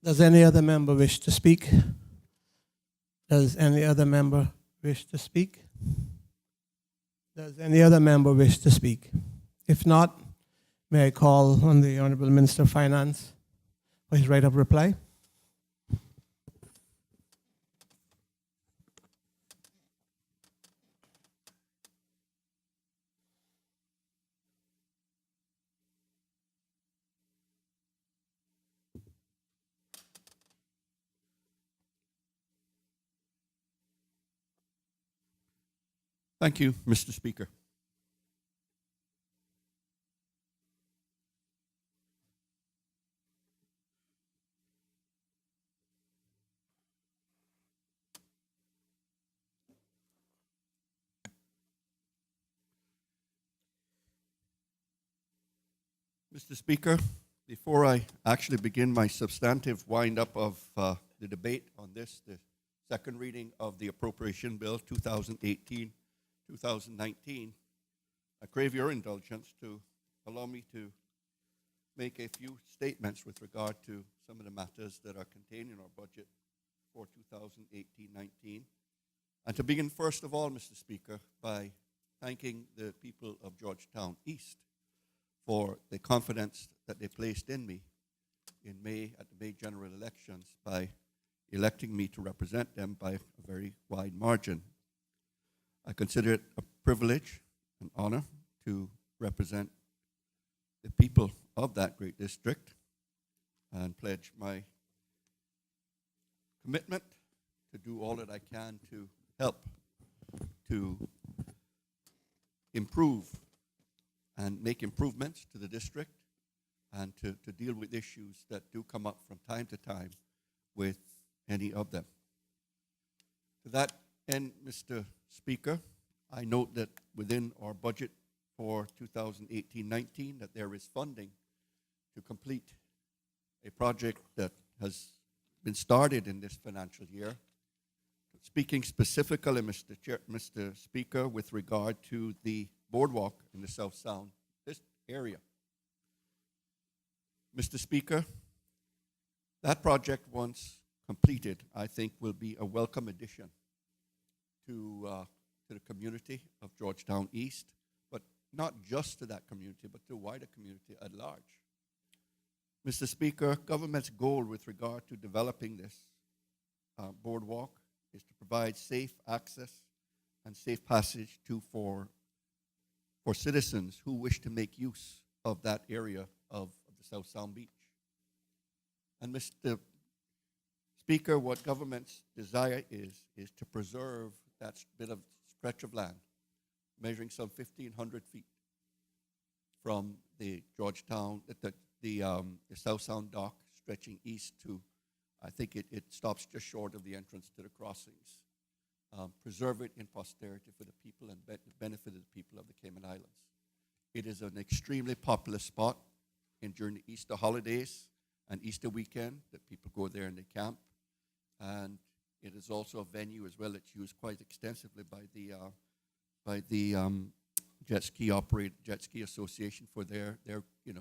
Does any other member wish to speak? Does any other member wish to speak? Does any other member wish to speak? If not, may I call on the Honorable Minister of Finance for his right of reply? Thank you, Mr. Speaker. Mr. Speaker, before I actually begin my substantive wind-up of the debate on this, the second reading of the Appropriation Bill 2018-2019, I crave your indulgence to allow me to make a few statements with regard to some of the matters that are contained in our budget for 2018-19. And to begin, first of all, Mr. Speaker, by thanking the people of Georgetown East for the confidence that they placed in me in May at the May general elections by electing me to represent them by a very wide margin. I consider it a privilege, an honor to represent the people of that great district and pledge my commitment to do all that I can to help to improve and make improvements to the district and to deal with issues that do come up from time to time with any of them. To that end, Mr. Speaker, I note that within our budget for 2018-19 that there is funding to complete a project that has been started in this financial year. Speaking specifically, Mr. Speaker, with regard to the boardwalk in the South Sound, this area. Mr. Speaker, that project, once completed, I think will be a welcome addition to the community of Georgetown East, but not just to that community, but to the wider community at large. Mr. Speaker, government's goal with regard to developing this boardwalk is to provide safe access and safe passage for citizens who wish to make use of that area of the South Sound Beach. And Mr. Speaker, what government's desire is to preserve that bit of stretch of land, measuring some 1,500 feet from the Georgetown, the South Sound dock, stretching east to, I think it stops just short of the entrance to the crossings. Preserve it in posterity for the people and benefit of the people of the Cayman Islands. It is an extremely popular spot during the Easter holidays and Easter weekend that people go there and they camp. And it is also a venue as well that's used quite extensively by the Jet Ski Association for their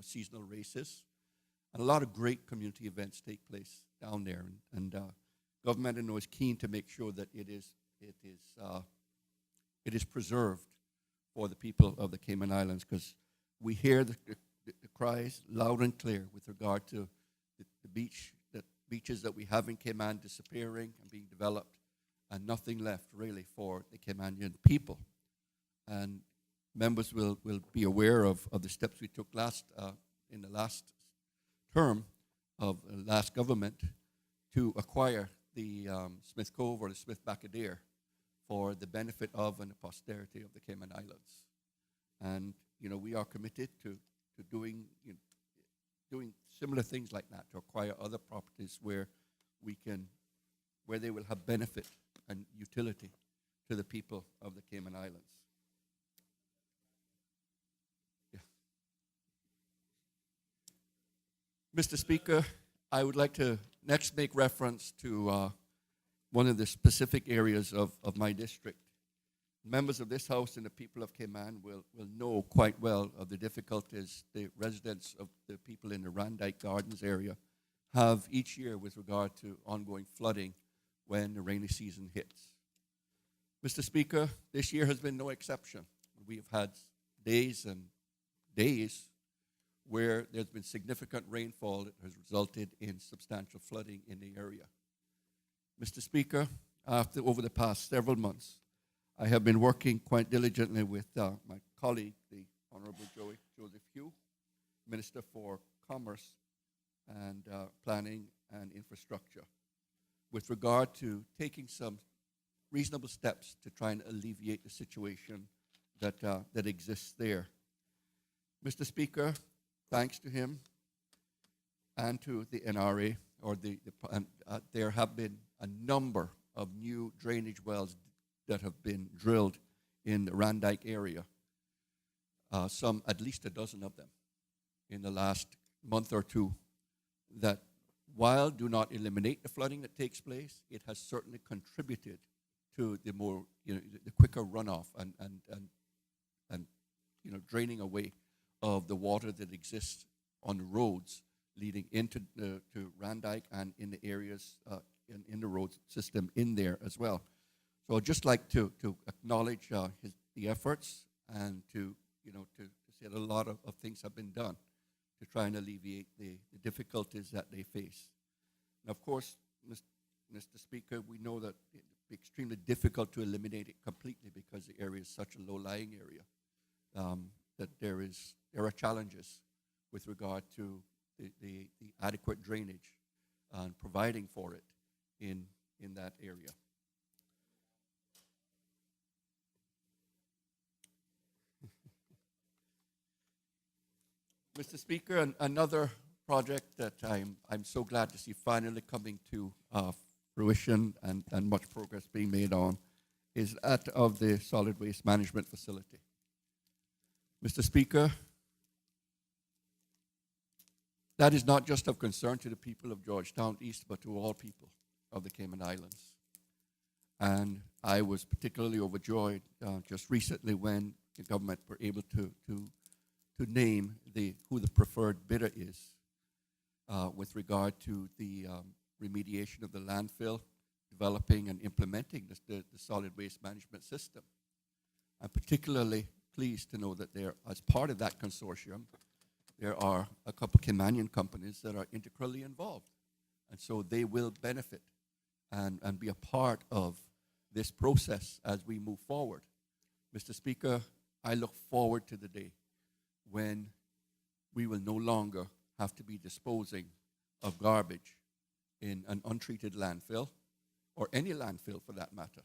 seasonal races. And a lot of great community events take place down there. And government, I know, is keen to make sure that it is preserved for the people of the Cayman Islands, because we hear the cries loud and clear with regard to the beaches that we have in Cayman disappearing and being developed, and nothing left really for the Caymanian people. And members will be aware of the steps we took in the last term of the last government to acquire the Smith Cove or the Smith Bacadere for the benefit of and the posterity of the Cayman Islands. And we are committed to doing similar things like that, to acquire other properties where they will have benefit and utility to the people of the Cayman Islands. Yeah. Mr. Speaker, I would like to next make reference to one of the specific areas of my district. Members of this House and the people of Cayman will know quite well of the difficulties the residents of the people in the Randike Gardens area have each year with regard to ongoing flooding when the rainy season hits. Mr. Speaker, this year has been no exception. We have had days and days where there's been significant rainfall that has resulted in substantial flooding in the area. Mr. Speaker, over the past several months, I have been working quite diligently with my colleague, the Honorable Joseph Hugh, Minister for Commerce and Planning and Infrastructure, with regard to taking some reasonable steps to try and alleviate the situation that exists there. Mr. Speaker, thanks to him and to the NRA, there have been a number of new drainage wells that have been drilled in the Randike area, at least a dozen of them in the last month or two, that while do not eliminate the flooding that takes place, it has certainly contributed to the more, the quicker runoff and draining away of the water that exists on the roads leading into to Randike and in the areas in the road system in there as well. So I'd just like to acknowledge the efforts and to say that a lot of things have been done to try and alleviate the difficulties that they face. And of course, Mr. Speaker, we know that it would be extremely difficult to eliminate it completely because the area is such a low-lying area, that there are challenges with regard to the adequate drainage and providing for it in that area. Mr. Speaker, another project that I'm so glad to see finally coming to fruition and much progress being made on is that of the solid waste management facility. Mr. Speaker, that is not just of concern to the people of Georgetown East, but to all people of the Cayman Islands. And I was particularly overjoyed just recently when the government were able to name who the preferred bidder is with regard to the remediation of the landfill, developing and implementing the solid waste management system. I'm particularly pleased to know that as part of that consortium, there are a couple Caymanian companies that are integrally involved. And so they will benefit and be a part of this process as we move forward. Mr. Speaker, I look forward to the day when we will no longer have to be disposing of garbage in an untreated landfill, or any landfill for that matter,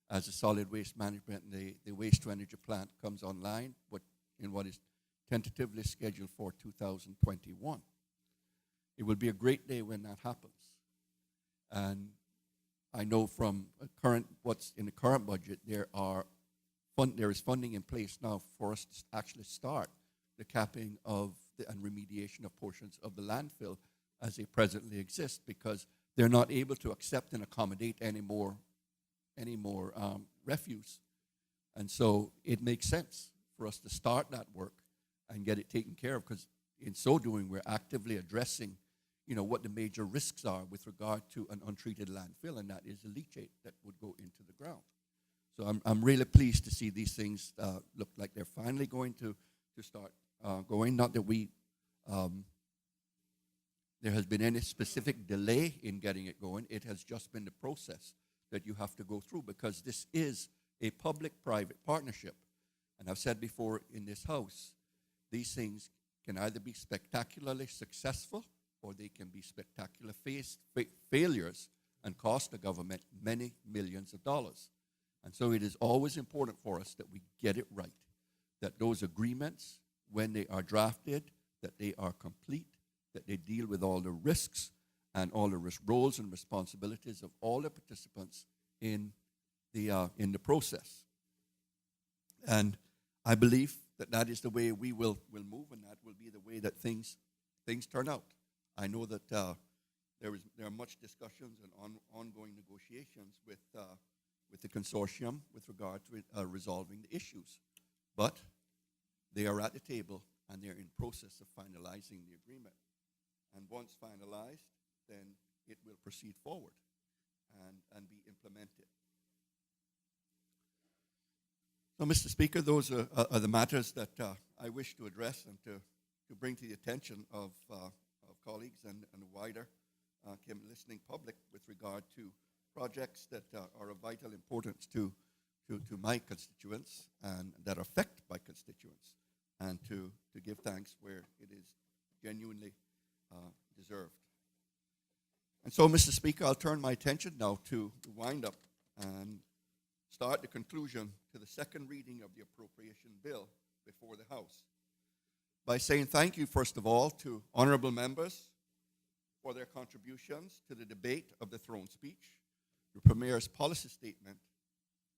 as the solid waste management and the waste-to-energy plant comes online in what is tentatively scheduled for 2021. It will be a great day when that happens. And I know from what's in the current budget, there is funding in place now for us to actually start the capping of and remediation of portions of the landfill as they presently exist, because they're not able to accept and accommodate any more refuse. And so it makes sense for us to start that work and get it taken care of, because in so doing, we're actively addressing what the major risks are with regard to an untreated landfill, and that is the leachate that would go into the ground. So I'm really pleased to see these things look like they're finally going to start going. Not that there has been any specific delay in getting it going. It has just been the process that you have to go through, because this is a public-private partnership. And I've said before in this House, these things can either be spectacularly successful or they can be spectacular failures and cost the government many millions of dollars. And so it is always important for us that we get it right, that those agreements, when they are drafted, that they are complete, that they deal with all the risks and all the roles and responsibilities of all the participants in the process. And I believe that is the way we will move, and that will be the way that things turn out. I know that there are much discussions and ongoing negotiations with the consortium with regard to resolving the issues, but they are at the table and they're in process of finalizing the agreement. And once finalized, then it will proceed forward and be implemented. So, Mr. Speaker, those are the matters that I wish to address and to bring to the attention of colleagues and the wider listening public with regard to projects that are of vital importance to my constituents and that affect my constituents, and to give thanks where it is genuinely deserved. And so, Mr. Speaker, I'll turn my attention now to wind up and start the conclusion to the second reading of the appropriation bill before the House by saying thank you, first of all, to honorable members for their contributions to the debate of the throne speech, the Premier's policy statement,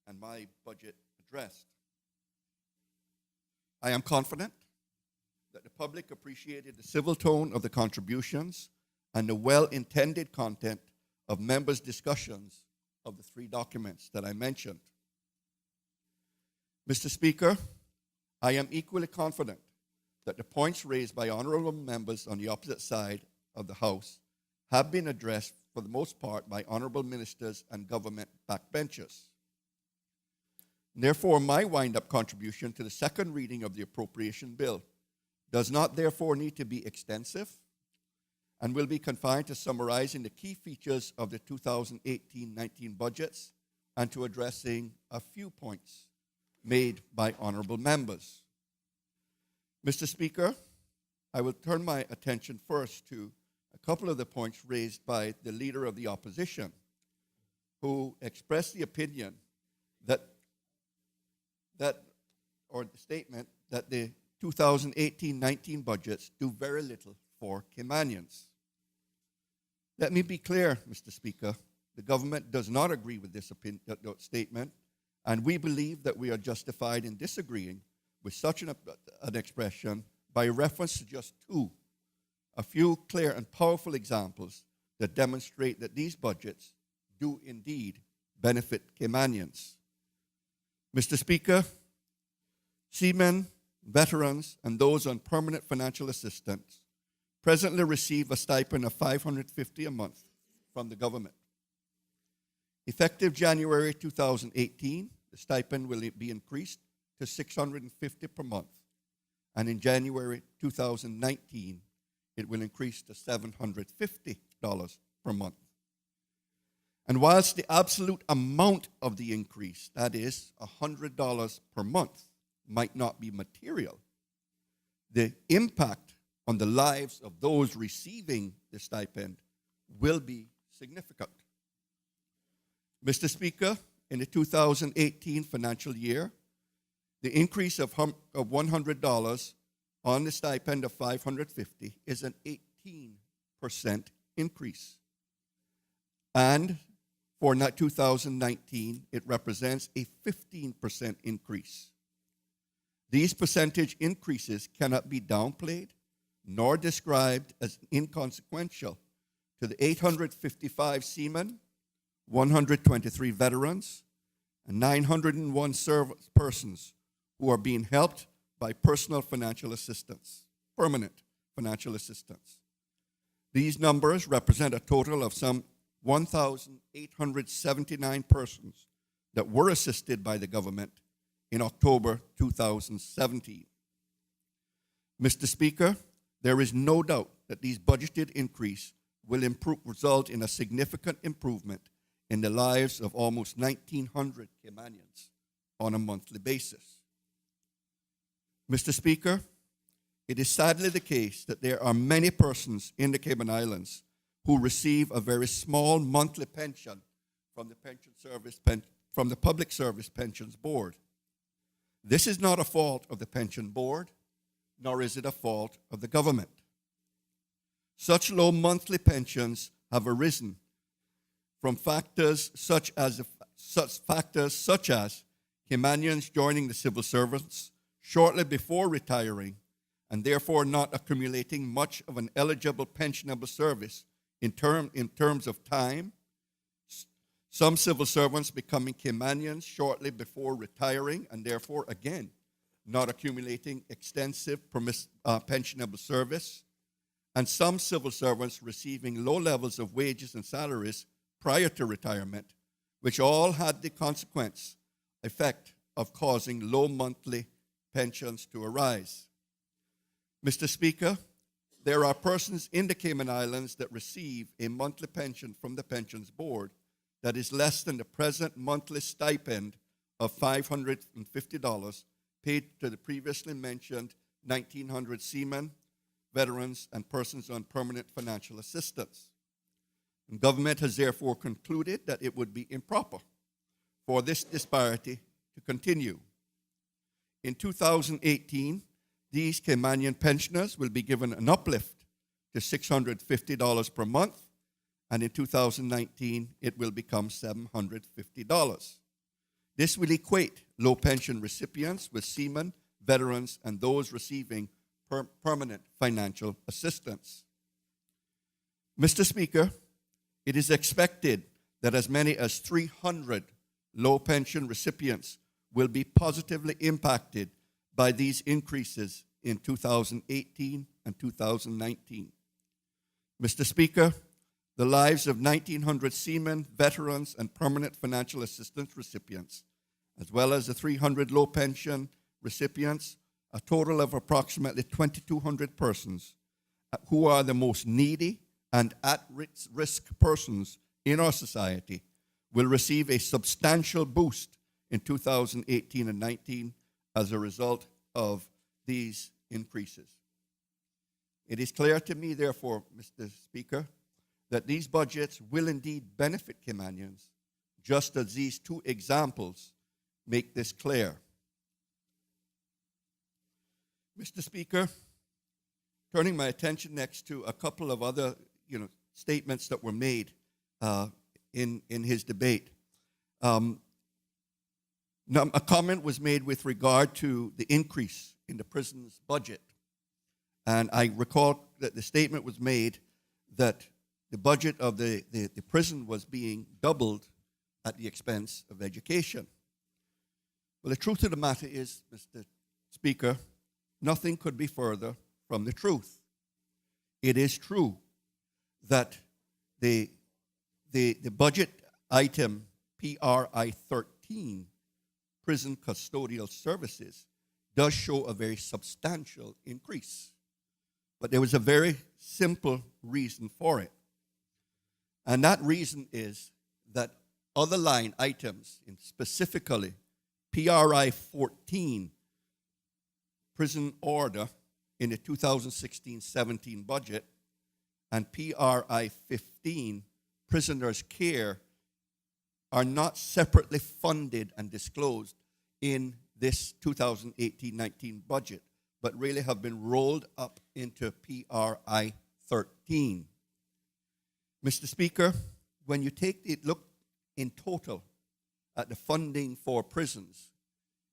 and my budget address. I am confident that the public appreciated the civil tone of the contributions and the well-intended content of members' discussions of the three documents that I mentioned. Mr. Speaker, I am equally confident that the points raised by honorable members on the opposite side of the House have been addressed for the most part by honorable ministers and government backbenchers. Therefore, my wind-up contribution to the second reading of the appropriation bill does not therefore need to be extensive and will be confined to summarizing the key features of the 2018-19 budgets and to addressing a few points made by honorable members. Mr. Speaker, I will turn my attention first to a couple of the points raised by the Leader of the Opposition, who expressed the opinion that or the statement that the 2018-19 budgets do very little for Caymanians. Let me be clear, Mr. Speaker. The government does not agree with this statement, and we believe that we are justified in disagreeing with such an expression by reference to just a few clear and powerful examples that demonstrate that these budgets do indeed benefit Caymanians. Mr. Speaker, seamen, veterans, and those on permanent financial assistance presently receive a stipend of $550 a month from the government. Effective January 2018, the stipend will be increased to $650 per month, and in January 2019, it will increase to $750 per month. And whilst the absolute amount of the increase, that is $100 per month, might not be material, the impact on the lives of those receiving the stipend will be significant. Mr. Speaker, in the 2018 financial year, the increase of $100 on the stipend of $550 is an 18% increase. And for 2019, it represents a 15% increase. These percentage increases cannot be downplayed nor described as inconsequential to the 855 seamen, 123 veterans, and 901 service persons who are being helped by personal financial assistance, permanent financial assistance. These numbers represent a total of some 1,879 persons that were assisted by the government in October 2017. Mr. Speaker, there is no doubt that these budgeted increase will result in a significant improvement in the lives of almost 1,900 Caymanians on a monthly basis. Mr. Speaker, it is sadly the case that there are many persons in the Cayman Islands who receive a very small monthly pension from the Public Service Pensions Board. This is not a fault of the pension board, nor is it a fault of the government. Such low monthly pensions have arisen from factors such as Caymanians joining the civil service shortly before retiring and therefore not accumulating much of an eligible pensionable service in terms of time, some civil servants becoming Caymanians shortly before retiring and therefore, again, not accumulating extensive pensionable service, and some civil servants receiving low levels of wages and salaries prior to retirement, which all had the consequence effect of causing low monthly pensions to arise. Mr. Speaker, there are persons in the Cayman Islands that receive a monthly pension from the Pensions Board that is less than the present monthly stipend of $550 paid to the previously mentioned 1,900 seamen, veterans, and persons on permanent financial assistance. And government has therefore concluded that it would be improper for this disparity to continue. In 2018, these Caymanian pensioners will be given an uplift to $650 per month, and in 2019, it will become $750. This will equate low pension recipients with seamen, veterans, and those receiving permanent financial assistance. Mr. Speaker, it is expected that as many as 300 low pension recipients will be positively impacted by these increases in 2018 and 2019. Mr. Speaker, the lives of 1,900 seamen, veterans, and permanent financial assistance recipients, as well as the 300 low pension recipients, a total of approximately 2,200 persons who are the most needy and at-risk persons in our society, will receive a substantial boost in 2018 and 19 as a result of these increases. It is clear to me, therefore, Mr. Speaker, that these budgets will indeed benefit Caymanians, just as these two examples make this clear. Mr. Speaker, turning my attention next to a couple of other statements that were made in his debate. A comment was made with regard to the increase in the prison's budget. And I recall that the statement was made that the budget of the prison was being doubled at the expense of education. Well, the truth of the matter is, Mr. Speaker, nothing could be further from the truth. It is true that the budget item PRI 13, Prison Custodial Services, does show a very substantial increase. But there was a very simple reason for it. And that reason is that other line items, specifically PRI 14, Prison Order in the 2016-17 budget, and PRI 15, Prisoners' Care, are not separately funded and disclosed in this 2018-19 budget, but really have been rolled up into PRI 13. Mr. Speaker, when you look in total at the funding for prisons,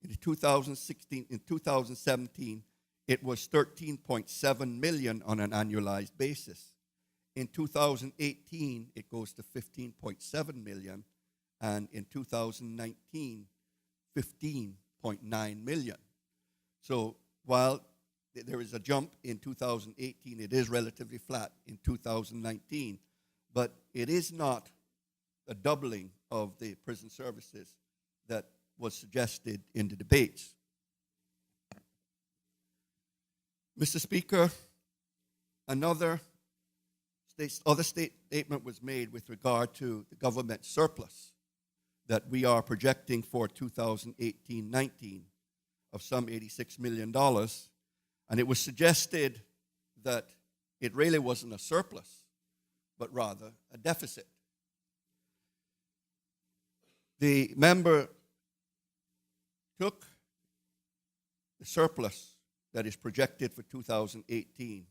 in 2017, it was $13.7 million on an annualized basis. In 2018, it goes to $15.7 million, and in 2019, $15.9 million. So while there is a jump in 2018, it is relatively flat in 2019, but it is not a doubling of the prison services that was suggested in the debates. Mr. Speaker, other statement was made with regard to the government surplus that we are projecting for 2018-19 of some $86 million. And it was suggested that it really wasn't a surplus, but rather a deficit. The member took the surplus that is projected for 2018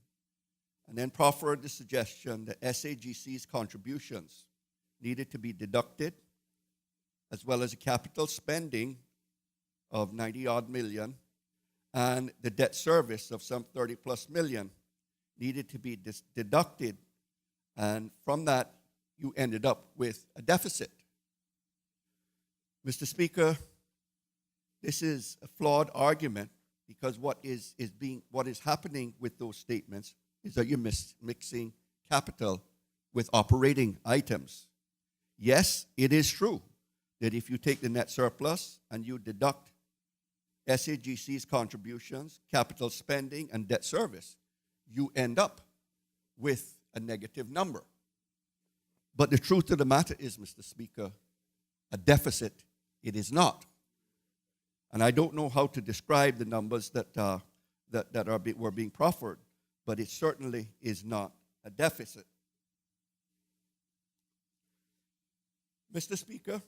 and then proffered the suggestion that SAGC's contributions needed to be deducted, as well as the capital spending of 90-odd million and the debt service of some 30-plus million needed to be deducted, and from that, you ended up with a deficit. Mr. Speaker, this is a flawed argument because what is happening with those statements is that you're mixing capital with operating items. Yes, it is true that if you take the net surplus and you deduct SAGC's contributions, capital spending, and debt service, you end up with a negative number. But the truth of the matter is, Mr. Speaker, a deficit it is not. And I don't know how to describe the numbers that were being proffered, but it certainly is not a deficit. Mr. Speaker,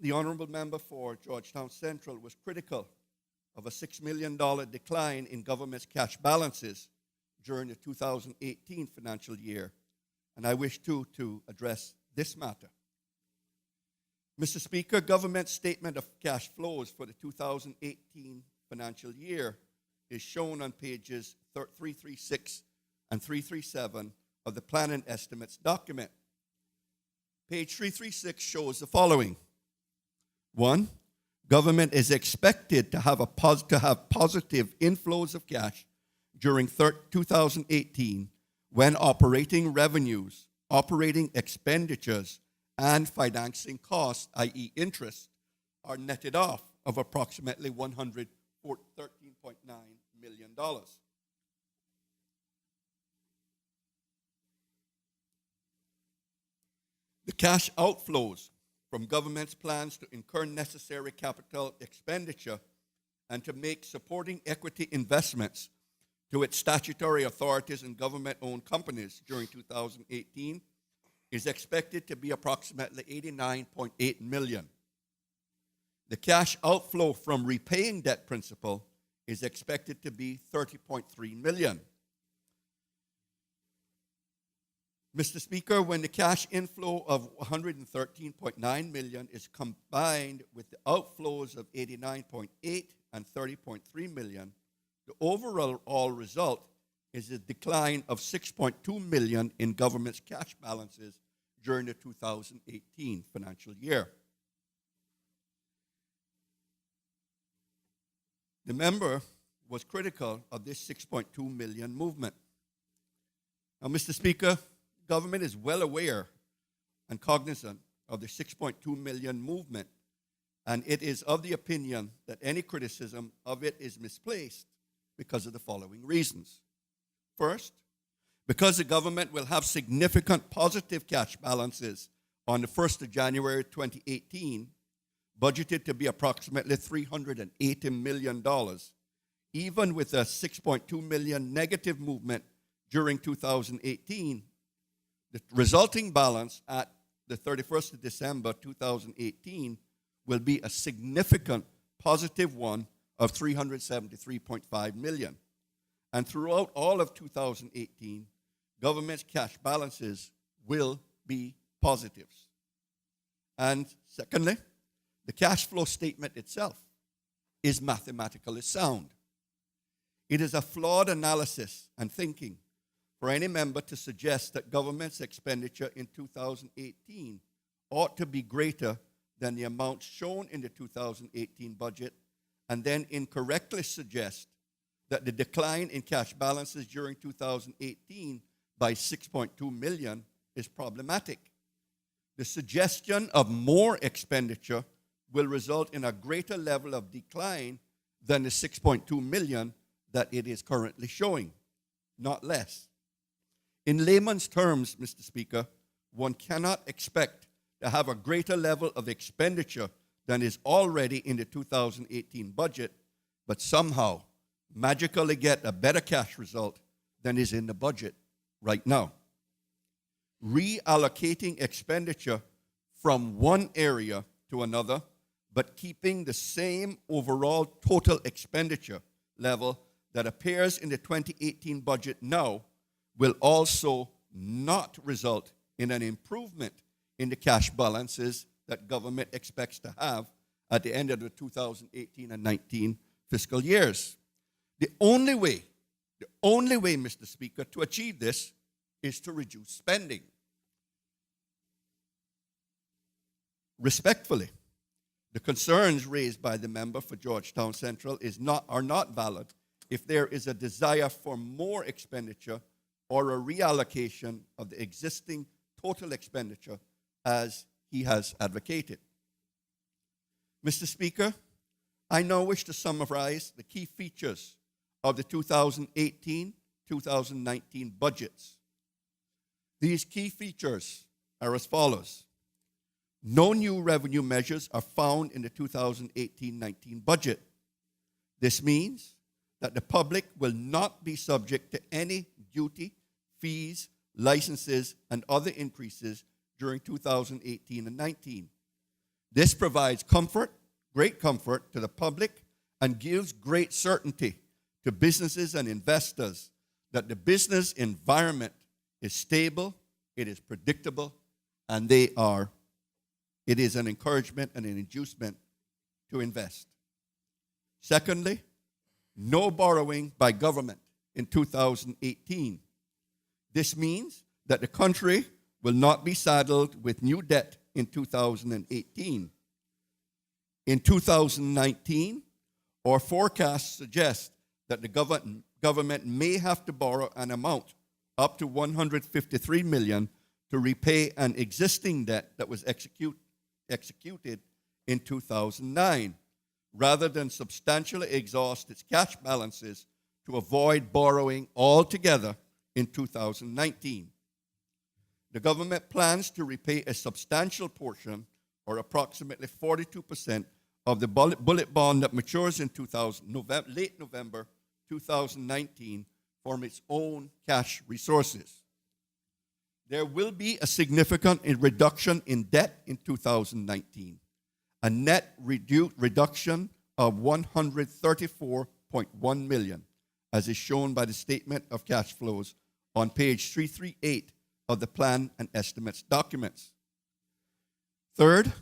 the honorable member for Georgetown Central was critical of a $6 million decline in government's cash balances during the 2018 financial year, and I wish to address this matter. Mr. Speaker, government's statement of cash flows for the 2018 financial year is shown on pages 336 and 337 of the Plan and Estimates document. Page 336 shows the following. 1, government is expected to have positive inflows of cash during 2018 when operating revenues, operating expenditures, and financing costs, i.e. interest, are netted off of approximately $113.9 million. The cash outflows from government's plans to incur necessary capital expenditure and to make supporting equity investments to its statutory authorities and government-owned companies during 2018 is expected to be approximately $89.8 million. The cash outflow from repaying debt principal is expected to be $30.3 million. Mr. Speaker, when the cash inflow of $113.9 million is combined with the outflows of $89.8 and $30.3 million, the overall result is a decline of $6.2 million in government's cash balances during the 2018 financial year. The member was critical of this $6.2 million movement. Now, Mr. Speaker, government is well aware and cognizant of the $6.2 million movement, and it is of the opinion that any criticism of it is misplaced because of the following reasons. First, because the government will have significant positive cash balances on the 1st of January 2018, budgeted to be approximately $380 million, even with a $6.2 million negative movement during 2018, the resulting balance at the 31st of December 2018 will be a significant positive one of $373.5 million. And throughout all of 2018, government's cash balances will be positives. And secondly, the cash flow statement itself is mathematically sound. It is a flawed analysis and thinking for any member to suggest that government's expenditure in 2018 ought to be greater than the amount shown in the 2018 budget, and then incorrectly suggest that the decline in cash balances during 2018 by $6.2 million is problematic. The suggestion of more expenditure will result in a greater level of decline than the $6.2 million that it is currently showing, not less. In layman's terms, Mr. Speaker, one cannot expect to have a greater level of expenditure than is already in the 2018 budget, but somehow magically get a better cash result than is in the budget right now. Reallocating expenditure from one area to another, but keeping the same overall total expenditure level that appears in the 2018 budget now will also not result in an improvement in the cash balances that government expects to have at the end of the 2018 and 19 fiscal years. The only way, Mr. Speaker, to achieve this is to reduce spending. Respectfully, the concerns raised by the member for Georgetown Central are not valid if there is a desire for more expenditure or a reallocation of the existing total expenditure as he has advocated. Mr. Speaker, I now wish to summarize the key features of the 2018-2019 budgets. These key features are as follows. No new revenue measures are found in the 2018-19 budget. This means that the public will not be subject to any duty, fees, licenses, and other increases during 2018 and 19. This provides comfort, great comfort to the public, and gives great certainty to businesses and investors that the business environment is stable, it is predictable, and it is an encouragement and an inducement to invest. Secondly, no borrowing by government in 2018. This means that the country will not be saddled with new debt in 2018. In 2019, our forecasts suggest that the government may have to borrow an amount up to $153 million to repay an existing debt that was executed in 2009, rather than substantially exhaust its cash balances to avoid borrowing altogether in 2019. The government plans to repay a substantial portion, or approximately 42%, of the bullet bond that matures in late November 2019 from its own cash resources. There will be a significant reduction in debt in 2019, a net reduction of $134.1 million, as is shown by the Statement of Cash Flows on page 338 of the Plan and Estimates documents. Third,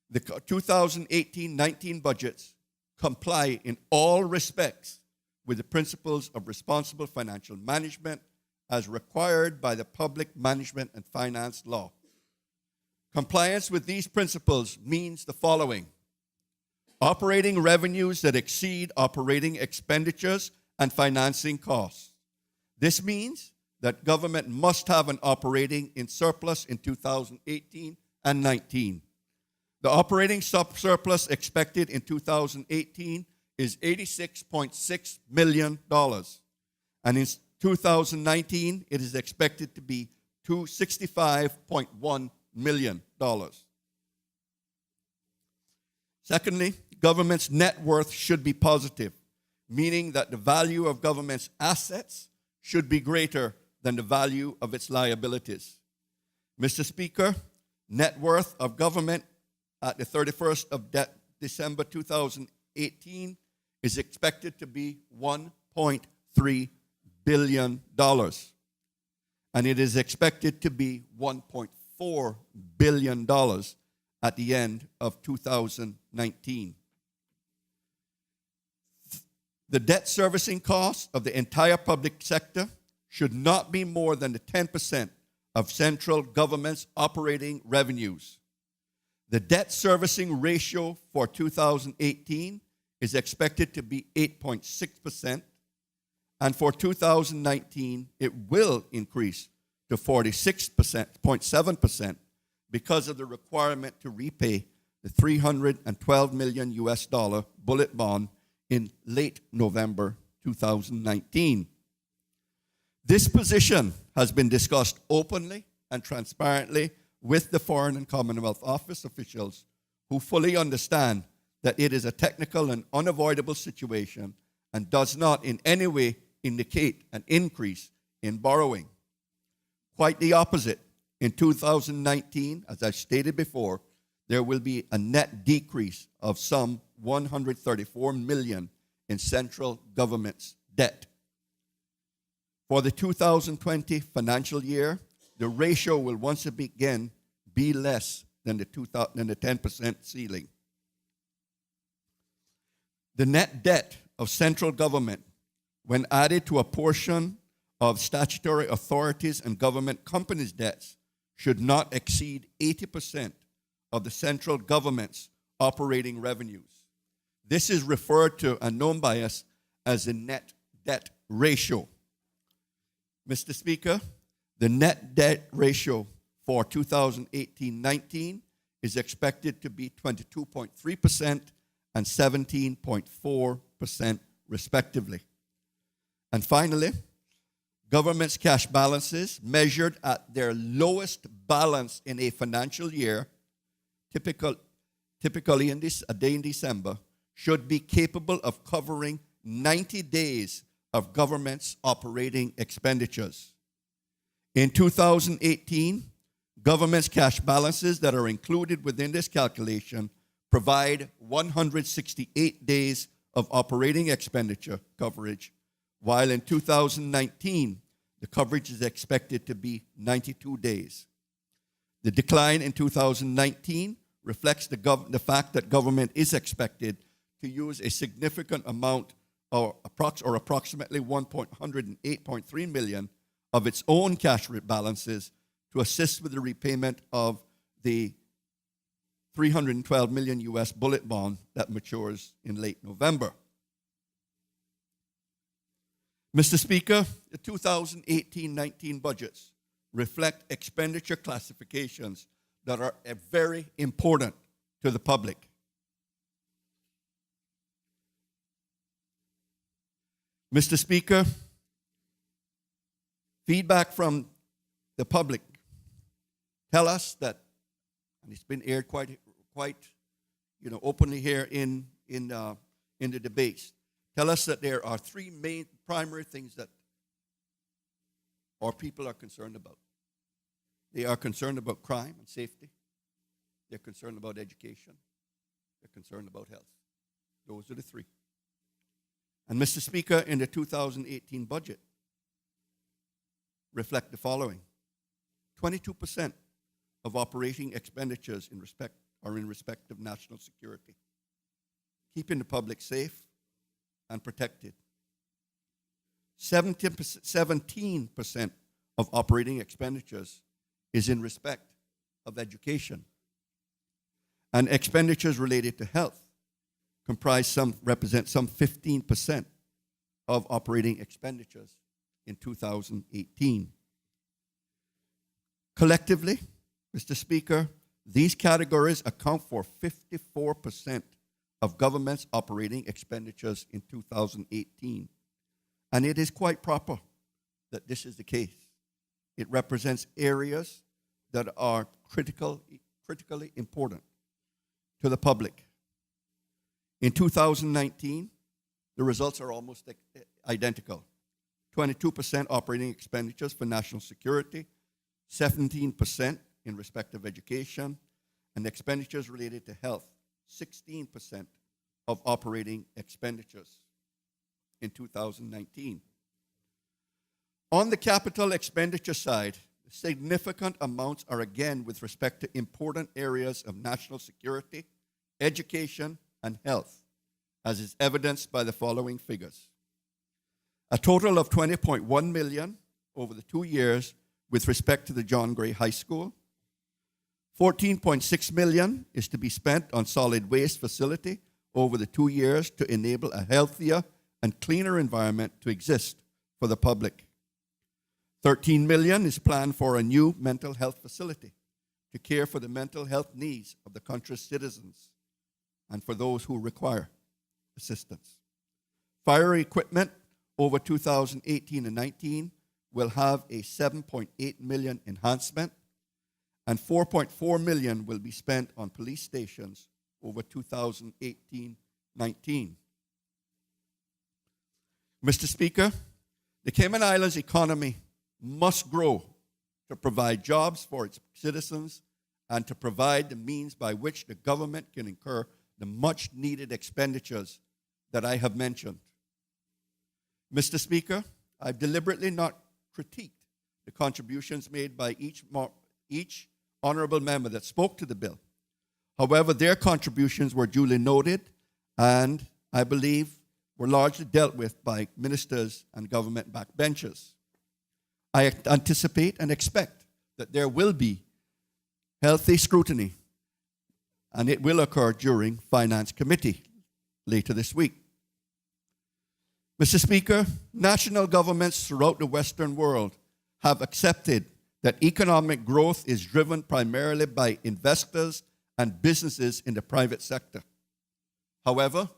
the 2018-19 budgets comply in all respects with the principles of responsible financial management as required by the Public Management and Finance Law. Compliance with these principles means the following: operating revenues that exceed operating expenditures and financing costs. This means that government must have an operating in surplus in 2018 and 19. The operating surplus expected in 2018 is $86.6 million, and in 2019 it is expected to be $265.1 million. Secondly, government's net worth should be positive, meaning that the value of government's assets should be greater than the value of its liabilities. Mr. Speaker, net worth of government at the 31st of December 2018 is expected to be $1.3 billion, and it is expected to be $1.4 billion at the end of 2019. The debt servicing costs of the entire public sector should not be more than the 10% of central government's operating revenues. The debt servicing ratio for 2018 is expected to be 8.6%, and for 2019, it will increase to 46.7% because of the requirement to repay the $312 million bullet bond in late November 2019. This position has been discussed openly and transparently with the Foreign and Commonwealth Office officials, who fully understand that it is a technical and unavoidable situation and does not in any way indicate an increase in borrowing. Quite the opposite. In 2019, as I stated before, there will be a net decrease of some $134 million in central government's debt. For the 2020 financial year, the ratio will once again be less than the 10% ceiling. The net debt of central government, when added to a portion of statutory authorities and government companies' debts, should not exceed 80% of the central government's operating revenues. This is referred to and known by us as the net debt ratio. Mr. Speaker, the net debt ratio for 2018-19 is expected to be 22.3% and 17.4% respectively. And finally, government's cash balances measured at their lowest balance in a financial year, typically a day in December, should be capable of covering 90 days of government's operating expenditures. In 2018, government's cash balances that are included within this calculation provide 168 days of operating expenditure coverage, while in 2019, the coverage is expected to be 92 days. The decline in 2019 reflects the fact that government is expected to use a significant amount, or approximately $108.3 million of its own cash balances to assist with the repayment of the $312 million US bullet bond that matures in late November. Mr. Speaker, the 2018-19 budgets reflect expenditure classifications that are very important to the public. Mr. Speaker, feedback from the public tell us that, and it's been aired quite openly here in the debates, tell us that there are three main primary things that our people are concerned about. They are concerned about crime and safety. They're concerned about education. They're concerned about health. Those are the three. And Mr. Speaker, in the 2018 budget, reflect the following. 22% of operating expenditures are in respect of national security, keeping the public safe and protected. 17% of operating expenditures is in respect of education. And expenditures related to health represent some 15% of operating expenditures in 2018. Collectively, Mr. Speaker, these categories account for 54% of government's operating expenditures in 2018. And it is quite proper that this is the case. It represents areas that are critically important to the public. In 2019, the results are almost identical. 22% operating expenditures for national security, 17% in respect of education, and expenditures related to health, 16% of operating expenditures in 2019. On the capital expenditure side, significant amounts are again with respect to important areas of national security, education, and health, as is evidenced by the following figures. A total of $20.1 million over the 2 years with respect to the John Gray High School. $14.6 million is to be spent on solid waste facility over the 2 years to enable a healthier and cleaner environment to exist for the public. $13 million is planned for a new mental health facility to care for the mental health needs of the country's citizens and for those who require assistance. Fire equipment over 2018 and 19 will have a $7.8 million enhancement, and $4.4 million will be spent on police stations over 2018-19. Mr. Speaker, the Cayman Islands economy must grow to provide jobs for its citizens and to provide the means by which the government can incur the much-needed expenditures that I have mentioned. Mr. Speaker, I've deliberately not critiqued the contributions made by each honorable member that spoke to the bill. However, their contributions were duly noted and, I believe, were largely dealt with by ministers and government backbenchers. I anticipate and expect that there will be healthy scrutiny, and it will occur during Finance Committee later this week. Mr. Speaker, national governments throughout the Western world have accepted that economic growth is driven primarily by investors and businesses in the private sector. However,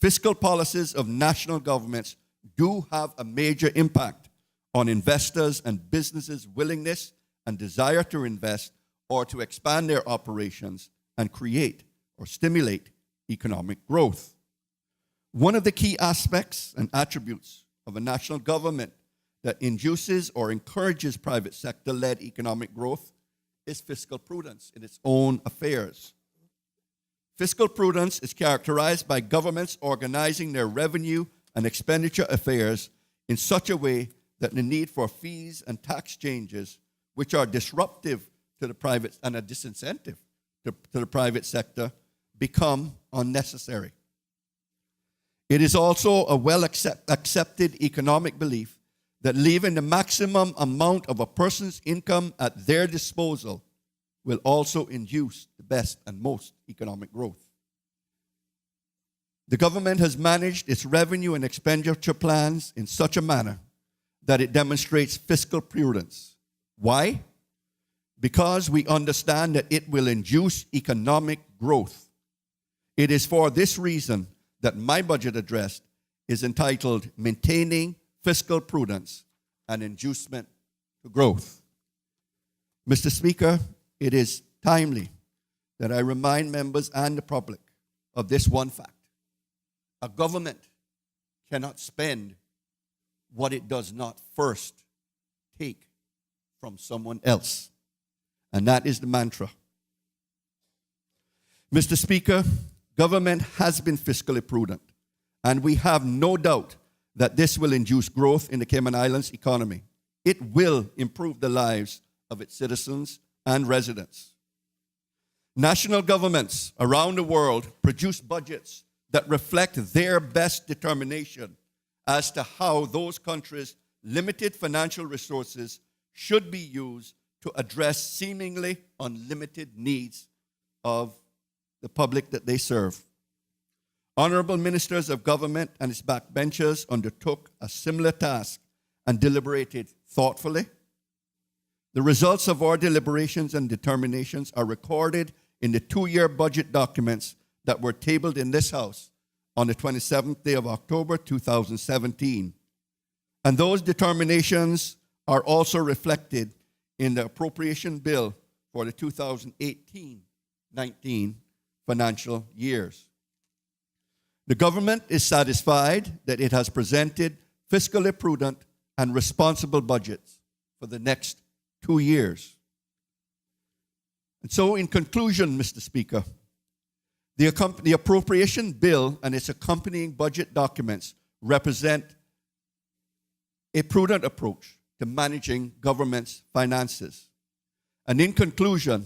fiscal policies of national governments do have a major impact on investors and businesses' willingness and desire to invest or to expand their operations and create or stimulate economic growth. One of the key aspects and attributes of a national government that induces or encourages private sector-led economic growth is fiscal prudence in its own affairs. Fiscal prudence is characterized by governments organizing their revenue and expenditure affairs in such a way that the need for fees and tax changes, which are disruptive to the private and a disincentive to the private sector, become unnecessary. It is also a well-accepted economic belief that leaving the maximum amount of a person's income at their disposal will also induce the best and most economic growth. The government has managed its revenue and expenditure plans in such a manner that it demonstrates fiscal prudence. Why? Because we understand that it will induce economic growth. It is for this reason that my budget address is entitled Maintaining Fiscal Prudence and Inducement to Growth. Mr. Speaker, it is timely that I remind members and the public of this one fact. A government cannot spend what it does not first take from someone else. And that is the mantra. Mr. Speaker, government has been fiscally prudent, and we have no doubt that this will induce growth in the Cayman Islands economy. It will improve the lives of its citizens and residents. National governments around the world produce budgets that reflect their best determination as to how those countries' limited financial resources should be used to address seemingly unlimited needs of the public that they serve. Honorable ministers of government and its backbenchers undertook a similar task and deliberated thoughtfully. The results of our deliberations and determinations are recorded in the 2-year budget documents that were tabled in this House on the 27th day of October 2017. And those determinations are also reflected in the appropriation bill for the 2018-19 financial years. The government is satisfied that it has presented fiscally prudent and responsible budgets for the next 2 years. And so, in conclusion, Mr. Speaker, the appropriation bill and its accompanying budget documents represent a prudent approach to managing government's finances. And in conclusion,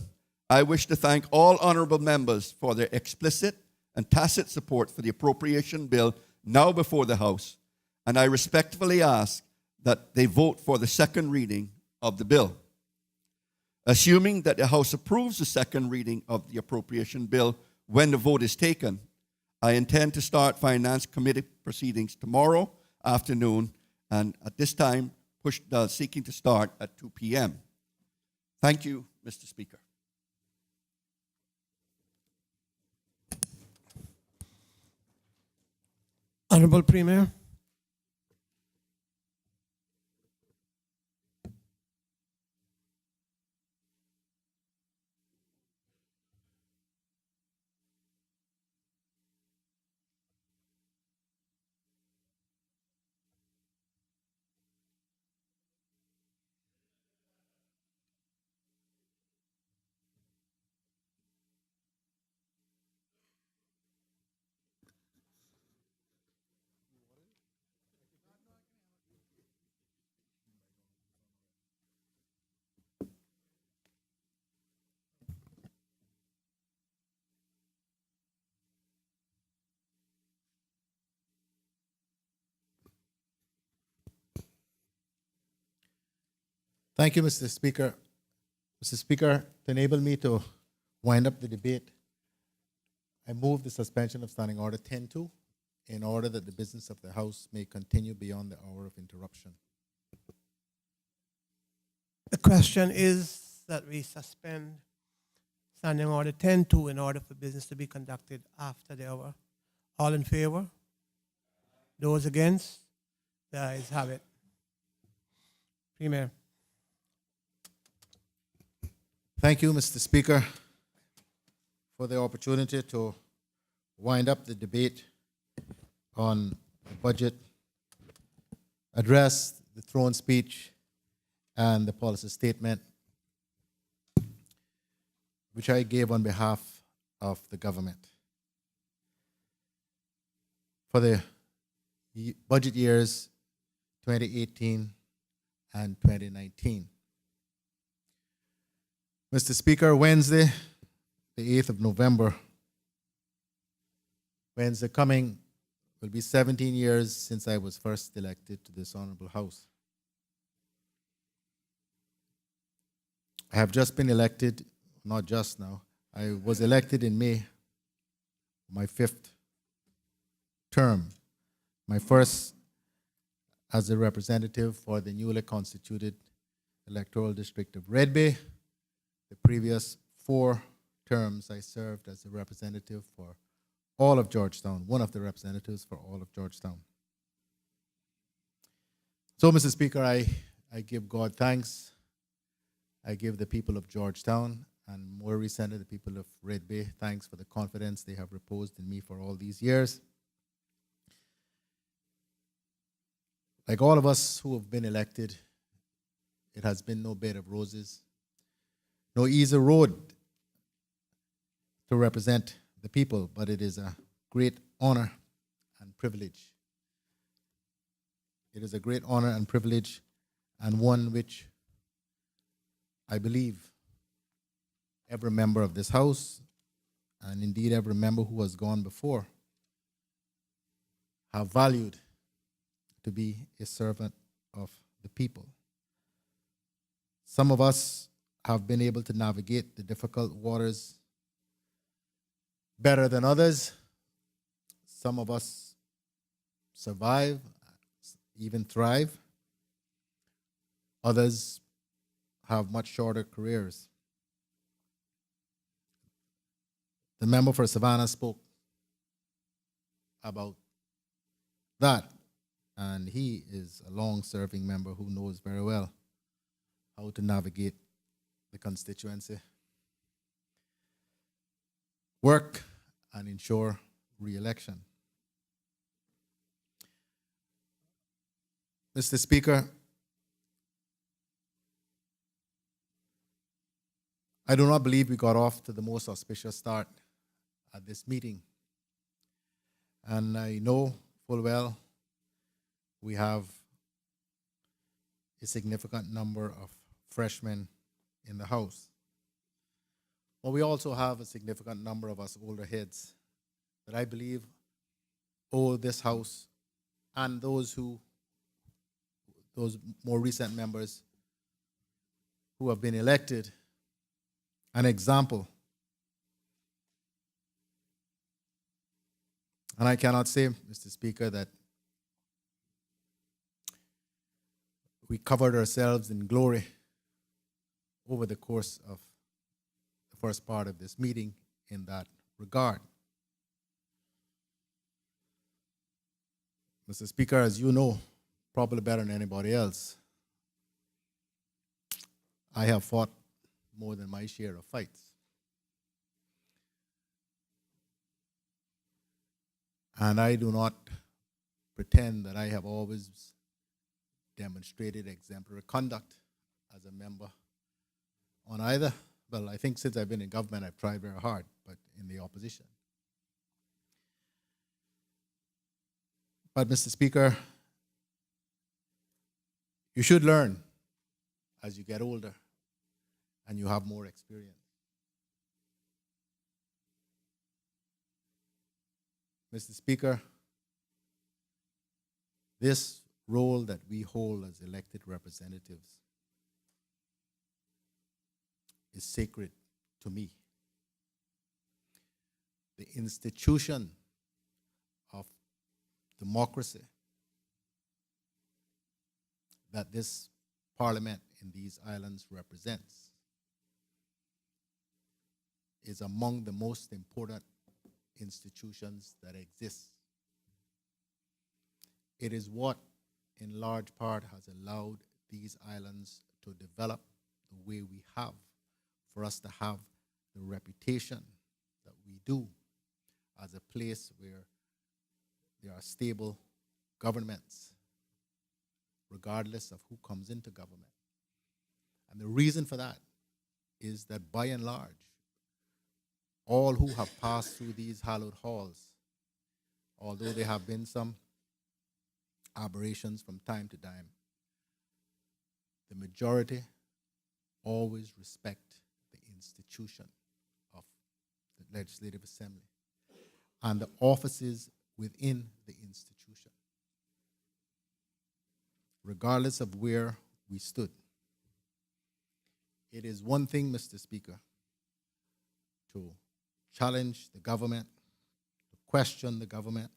I wish to thank all honorable members for their explicit and tacit support for the appropriation bill now before the House, and I respectfully ask that they vote for the second reading of the bill. Assuming that the House approves the second reading of the appropriation bill when the vote is taken, I intend to start Finance Committee proceedings tomorrow afternoon, and at this time, seeking to start at 2 p.m. Thank you, Mr. Speaker. Honorable Premier. Thank you, Mr. Speaker. Mr. Speaker, to enable me to wind up the debate, I move the suspension of Standing Order 10-2 in order that the business of the House may continue beyond the hour of interruption. The question is that we suspend Standing Order 10-2 in order for business to be conducted after the hour. All in favor? Those against? The ayes have it. Premier. Thank you, Mr. Speaker, for the opportunity to wind up the debate on the budget, address the throne speech, and the policy statement, which I gave on behalf of the government. For the budget years 2018 and 2019. Mr. Speaker, Wednesday, the 8th of November, Wednesday coming, will be 17 years since I was first elected to this honorable House. I have just been elected, not just now, I was elected in May, my 5th term, my first as a representative for the newly constituted electoral district of Red Bay. The previous 4 terms I served as a representative for all of Georgetown, one of the representatives for all of Georgetown. So, Mr. Speaker, I give God thanks. I give the people of Georgetown and more recently the people of Red Bay thanks for the confidence they have reposed in me for all these years. Like all of us who have been elected, it has been no bed of roses, no easy road to represent the people, but it is a great honor and privilege. It is a great honor and privilege, and one which I believe every member of this House, and indeed every member who has gone before, have valued to be a servant of the people. Some of us have been able to navigate the difficult waters better than others. Some of us survive, even thrive. Others have much shorter careers. The member for Savannah spoke about that, and he is a long-serving member who knows very well how to navigate the constituency, work, and ensure re-election. Mr. Speaker, I do not believe we got off to the most auspicious start at this meeting. And I know full well we have a significant number of freshmen in the House. But we also have a significant number of us older heads that I believe owe this House and those more recent members who have been elected an example. And I cannot say, Mr. Speaker, that we covered ourselves in glory over the course of the first part of this meeting in that regard. Mr. Speaker, as you know, probably better than anybody else, I have fought more than my share of fights. And I do not pretend that I have always demonstrated exemplary conduct as a member on either. Well, I think since I've been in government, I've tried very hard, but in the opposition. But, Mr. Speaker, you should learn as you get older and you have more experience. Mr. Speaker, this role that we hold as elected representatives is sacred to me. The institution of democracy that this parliament in these islands represents is among the most important institutions that exist. It is what, in large part, has allowed these islands to develop the way we have, for us to have the reputation that we do as a place where there are stable governments, regardless of who comes into government. And the reason for that is that, by and large, all who have passed through these hallowed halls, although there have been some aberrations from time to time, the majority always respect the institution of the Legislative Assembly and the offices within the institution, regardless of where we stood. It is one thing, Mr. Speaker, to challenge the government, to question the government,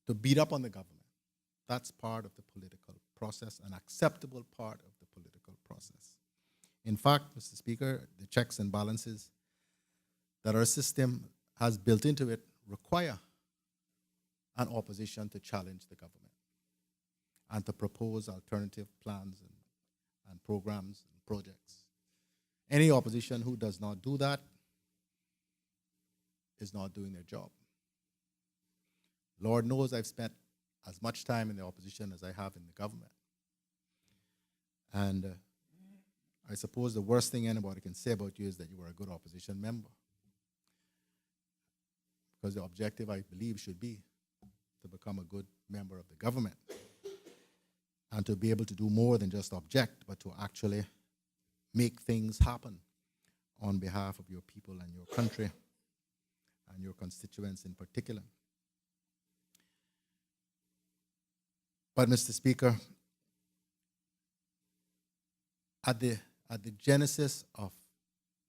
to beat up on the government. That's part of the political process, an acceptable part of the political process. In fact, Mr. Speaker, the checks and balances that our system has built into it require an opposition to challenge the government and to propose alternative plans and programs and projects. Any opposition who does not do that is not doing their job. Lord knows I've spent as much time in the opposition as I have in the government. And I suppose the worst thing anybody can say about you is that you were a good opposition member. Because the objective, I believe, should be to become a good member of the government and to be able to do more than just object, but to actually make things happen on behalf of your people and your country and your constituents in particular. But, Mr. Speaker, at the genesis of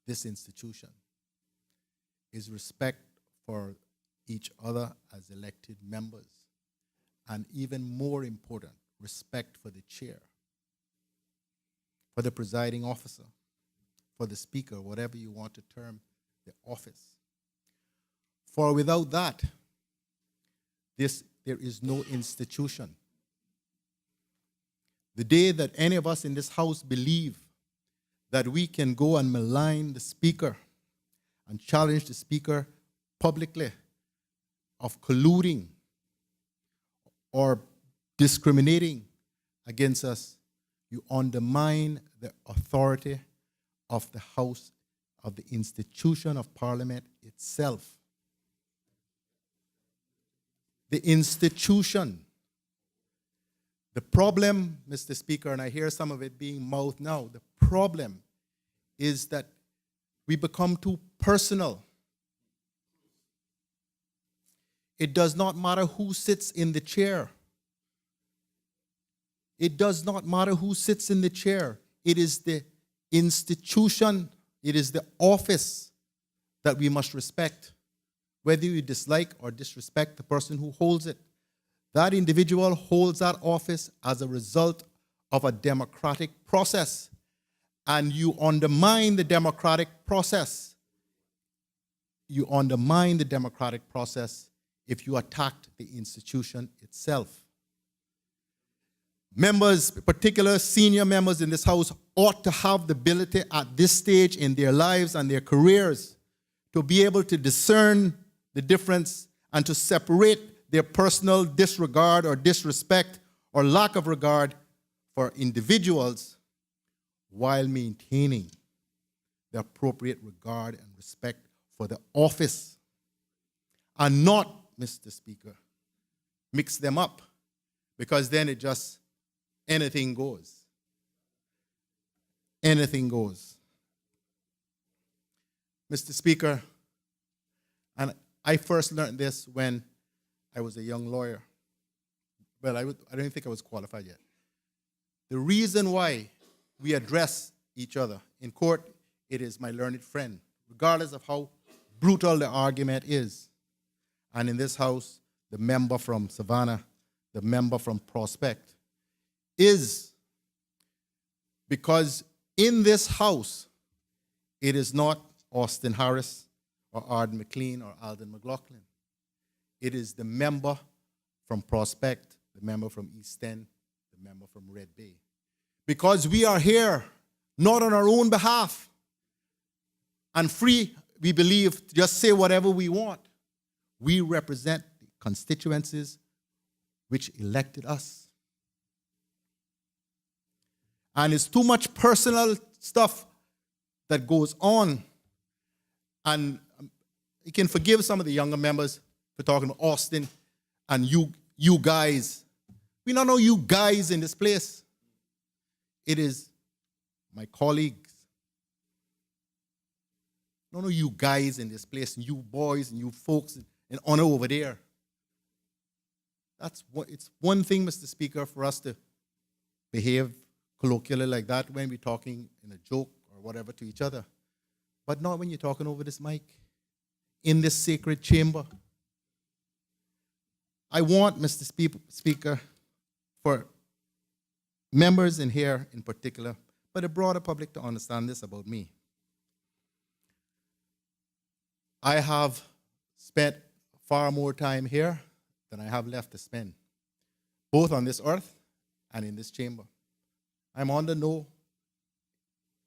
this institution is respect for each other as elected members, and even more important, respect for the chair, for the presiding officer, for the speaker, whatever you want to term the office. For without that, there is no institution. The day that any of us in this house believe that we can go and malign the speaker and challenge the speaker publicly of colluding or discriminating against us, you undermine the authority of the House, of the institution of Parliament itself. The institution. The problem, Mr. Speaker, and I hear some of it being mouthed now, the problem is that we become too personal. It does not matter who sits in the chair. It does not matter who sits in the chair. It is the institution, it is the office that we must respect, whether you dislike or disrespect the person who holds it. That individual holds that office as a result of a democratic process, and you undermine the democratic process. You undermine the democratic process if you attacked the institution itself. Members, particular senior members in this house, ought to have the ability at this stage in their lives and their careers to be able to discern the difference and to separate their personal disregard or disrespect or lack of regard for individuals while maintaining the appropriate regard and respect for the office, and not, Mr. Speaker, mix them up, because then it just, anything goes. Anything goes. Mr. Speaker, and I first learned this when I was a young lawyer. Well, I don't think I was qualified yet. The reason why we address each other in court, it is my learned friend, regardless of how brutal the argument is. and in this house, the member from Savannah, the member from Prospect, is because in this house, it is not Austin Harris or Arden McLean or Alden McLaughlin. It is the member from Prospect, the member from East End, the member from Red Bay. Because we are here not on our own behalf and free, we believe, to just say whatever we want. We represent the constituencies which elected us. And it's too much personal stuff that goes on. And you can forgive some of the younger members for talking about Austin and you guys. We don't know you guys in this place. It is my colleagues. I don't know you guys in this place, and you boys and you folks in honor over there. It's one thing, Mr. Speaker, for us to behave colloquially like that when we're talking in a joke or whatever to each other, but not when you're talking over this mic in this sacred chamber. I want, Mr. Speaker, for members in here in particular, but the broader public to understand this about me. I have spent far more time here than I have left to spend, both on this earth and in this chamber. I'm under no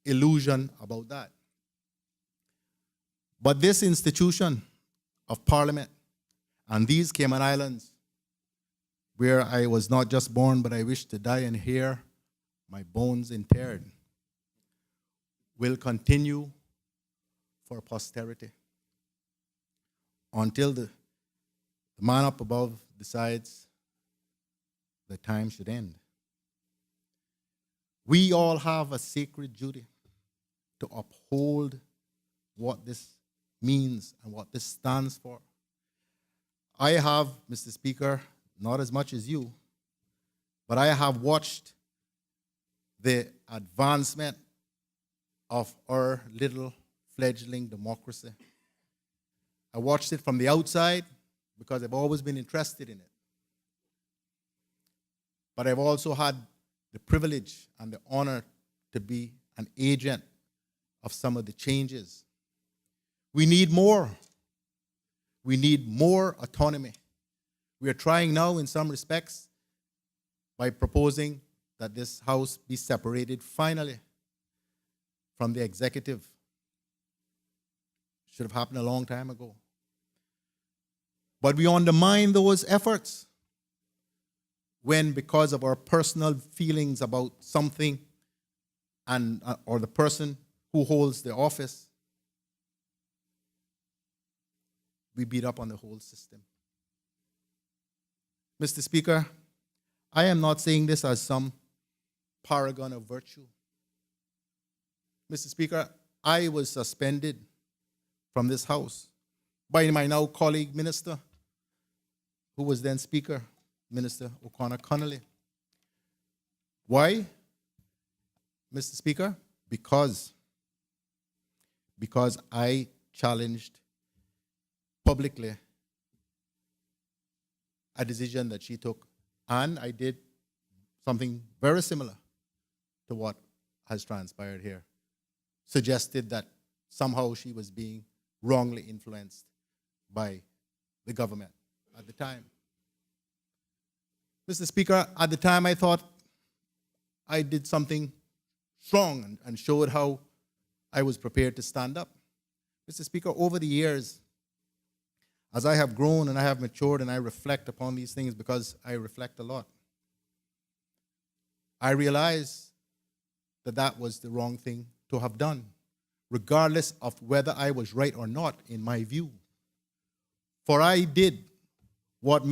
illusion about that. But this institution of Parliament and these Cayman Islands, where I was not just born, but I wish to die and hear my bones interred, will continue for posterity until the man up above decides the time should end. We all have a sacred duty to uphold what this means and what this stands for. I have, Mr. Speaker, not as much as you, but I have watched the advancement of our little fledgling democracy. I watched it from the outside because I've always been interested in it. But I've also had the privilege and the honor to be an agent of some of the changes. We need more. We need more autonomy. We are trying now, in some respects, by proposing that this House be separated finally from the executive. Should have happened a long time ago. But we undermine those efforts when, because of our personal feelings about something and or the person who holds the office, we beat up on the whole system. Mr. Speaker, I am not saying this as some paragon of virtue. Mr. Speaker, I was suspended from this House by my now colleague minister, who was then Speaker, Minister O'Connor Connolly. Why, Mr. Speaker? Because I challenged publicly a decision that she took, and I did something very similar to what has transpired here. Suggested that somehow she was being wrongly influenced by the government at the time. Mr. Speaker, at the time I thought I did something strong and showed how I was prepared to stand up. Mr. Speaker, over the years, as I have grown and I have matured and I reflect upon these things, because I reflect a lot, I realize that that was the wrong thing to have done, regardless of whether I was right or not in my view. For I did what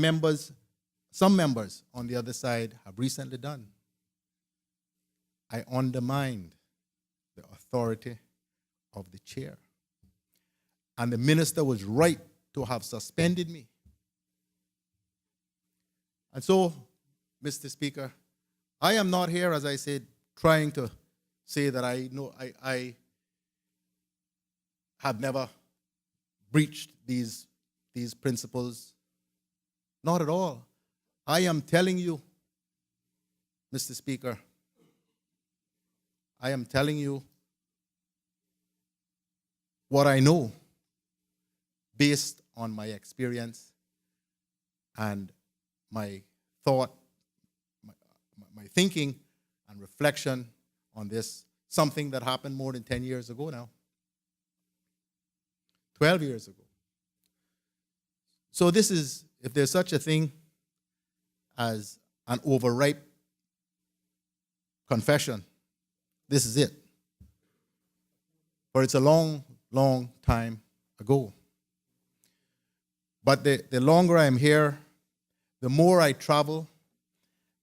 some members on the other side have recently done. I undermined the authority of the chair. And the minister was right to have suspended me. And so, Mr. Speaker, I am not here, as I said, trying to say that I have never breached these these principles. Not at all. I am telling you, Mr. Speaker, I am telling you what I know based on my experience and my thought, my thinking and reflection on this, something that happened more than 10 years ago now, 12 years ago. So this is, if there's such a thing as an overripe confession, this is it. For it's a long, long time ago. But the longer I'm here, the more I travel,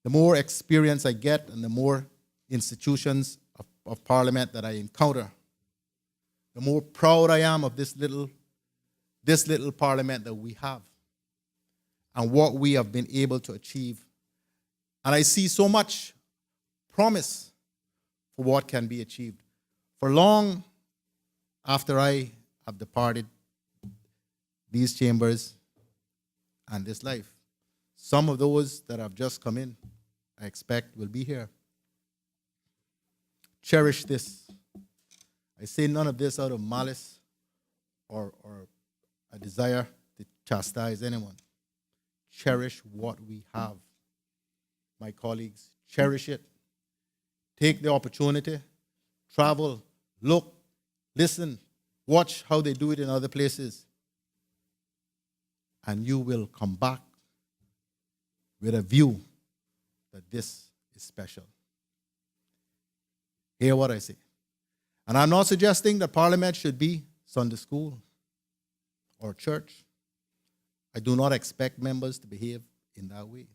the more experience I get, and the more institutions of Parliament that I encounter, the more proud I am of this little Parliament that we have and what we have been able to achieve. And I see so much promise for what can be achieved. For long after I have departed these chambers and this life, some of those that have just come in, I expect, will be here. Cherish this. I say none of this out of malice or a desire to chastise anyone. Cherish what we have. My colleagues, cherish it. Take the opportunity. Travel, look, listen, watch how they do it in other places. And you will come back with a view that this is special. Hear what I say. And I'm not suggesting that Parliament should be Sunday school or church. I do not expect members to behave in that way.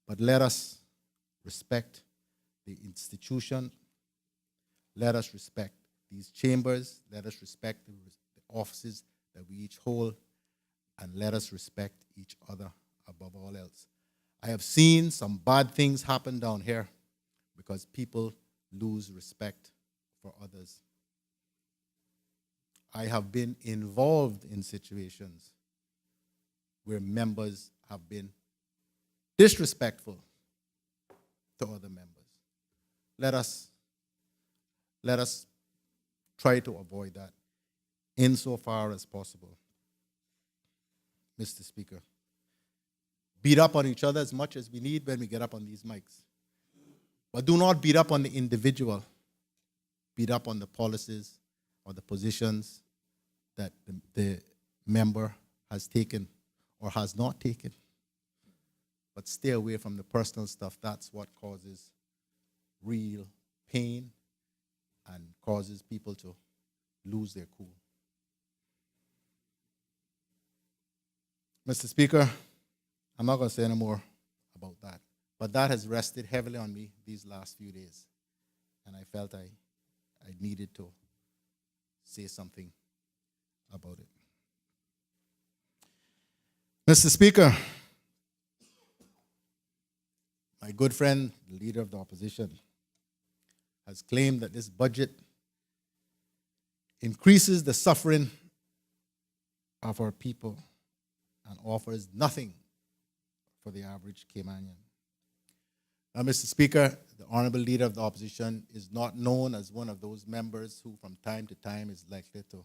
But let us respect the institution. Let us respect these chambers. Let us respect the offices that we each hold. And let us respect each other above all else. I have seen some bad things happen down here because people lose respect for others. I have been involved in situations where members have been disrespectful to other members. Let us try to avoid that insofar as possible. Mr. Speaker, beat up on each other as much as we need when we get up on these mics. But do not beat up on the individual. Beat up on the policies or the positions that the member has taken or has not taken. But stay away from the personal stuff. That's what causes real pain and causes people to lose their cool. Mr. Speaker, I'm not going to say any more about that. But that has rested heavily on me these last few days. And I felt I needed to say something about it. Mr. Speaker, my good friend, the leader of the opposition, has claimed that this budget increases the suffering of our people and offers nothing for the average Caymanian. Now, Mr. Speaker, the honorable leader of the opposition is not known as one of those members who from time to time is likely to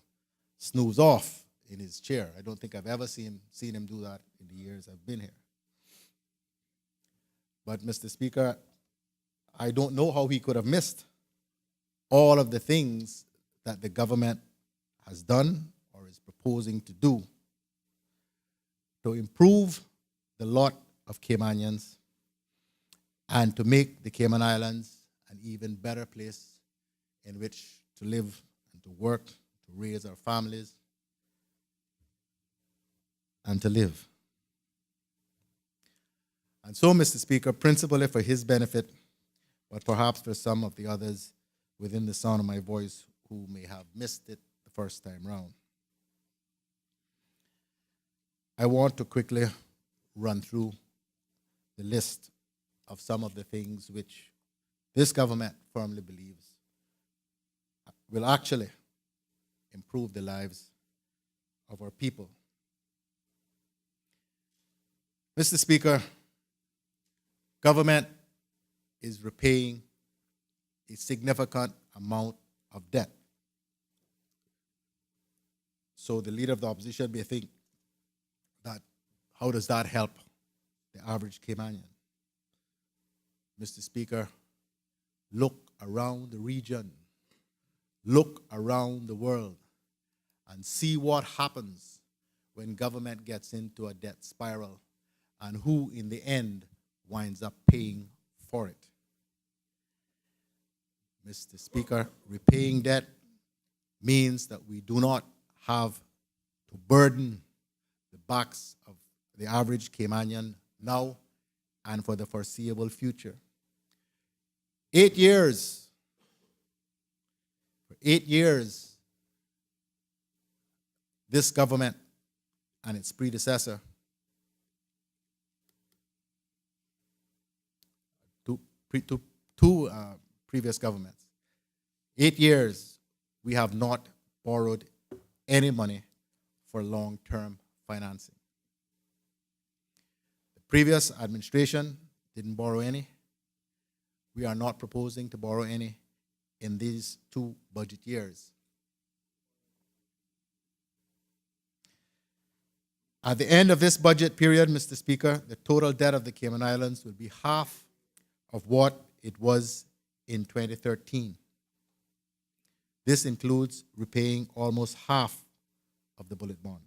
snooze off in his chair. I don't think I've ever seen him do that in the years I've been here. But, Mr. Speaker, I don't know how he could have missed all of the things that the government has done or is proposing to do to improve the lot of Caymanians and to make the Cayman Islands an even better place in which to live and to work, to raise our families, and to live. And so, Mr. Speaker, principally for his benefit, but perhaps for some of the others within the sound of my voice who may have missed it the first time round, I want to quickly run through the list of some of the things which this government firmly believes will actually improve the lives of our people. Mr. Speaker, government is repaying a significant amount of debt. So the leader of the opposition may think that how does that help the average Caymanian? Mr. Speaker, look around the region, look around the world, and see what happens when government gets into a debt spiral and who in the end winds up paying for it. Mr. Speaker, repaying debt means that we do not have to burden the backs of the average Caymanian now and for the foreseeable future. 8 years. For 8 years, this government and its predecessor, two previous governments, 8 years, we have not borrowed any money for long-term financing. The previous administration didn't borrow any. We are not proposing to borrow any in these 2 budget years. At the end of this budget period, Mr. Speaker, the total debt of the Cayman Islands will be half of what it was in 2013. This includes repaying almost half of the bullet bond.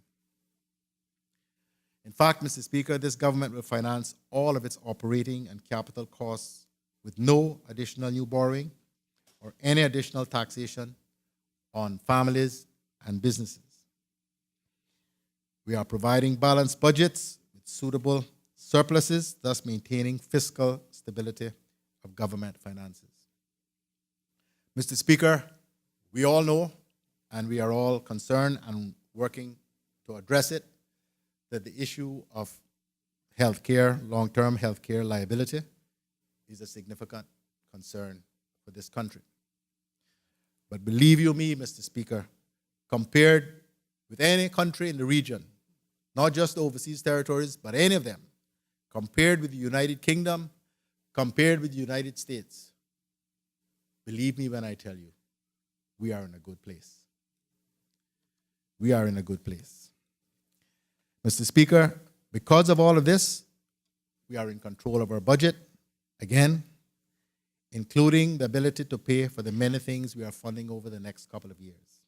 In fact, Mr. Speaker, this government will finance all of its operating and capital costs with no additional new borrowing or any additional taxation on families and businesses. We are providing balanced budgets with suitable surpluses, thus maintaining fiscal stability of government finances. Mr. Speaker, we all know, and we are all concerned and working to address it, that the issue of healthcare, long-term healthcare liability, is a significant concern for this country. But believe you me, Mr. Speaker, compared with any country in the region, not just overseas territories, but any of them, compared with the United Kingdom, compared with the United States, believe me when I tell you, we are in a good place. We are in a good place. Mr. Speaker, because of all of this, we are in control of our budget, again, including the ability to pay for the many things we are funding over the next couple of years.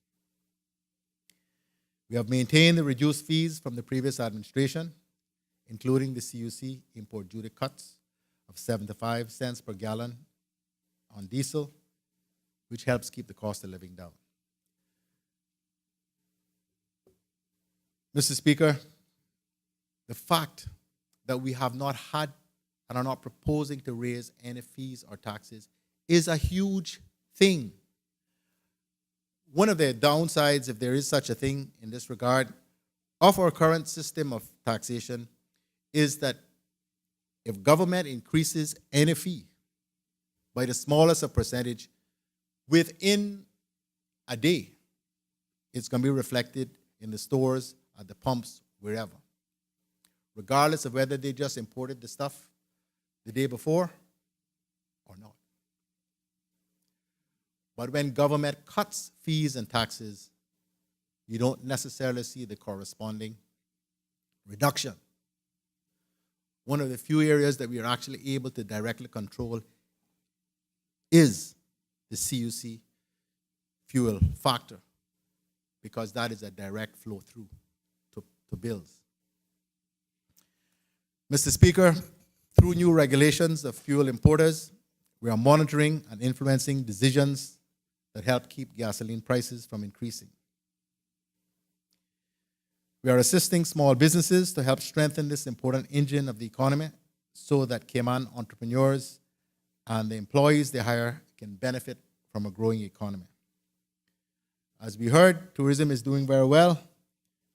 We have maintained the reduced fees from the previous administration, including the CUC import duty cuts of 75 cents per gallon on diesel, which helps keep the cost of living down. Mr. Speaker, the fact that we have not had and are not proposing to raise any fees or taxes is a huge thing. One of the downsides, if there is such a thing in this regard, of our current system of taxation is that if government increases any fee by the smallest of percentage within a day, it's going to be reflected in the stores, at the pumps, wherever, regardless of whether they just imported the stuff the day before or not. But when government cuts fees and taxes, you don't necessarily see the corresponding reduction. One of the few areas that we are actually able to directly control is the CUC fuel factor, because that is a direct flow through to bills. Mr. Speaker, through new regulations of fuel importers, we are monitoring and influencing decisions that help keep gasoline prices from increasing. We are assisting small businesses to help strengthen this important engine of the economy so that Cayman entrepreneurs and the employees they hire can benefit from a growing economy. As we heard, tourism is doing very well,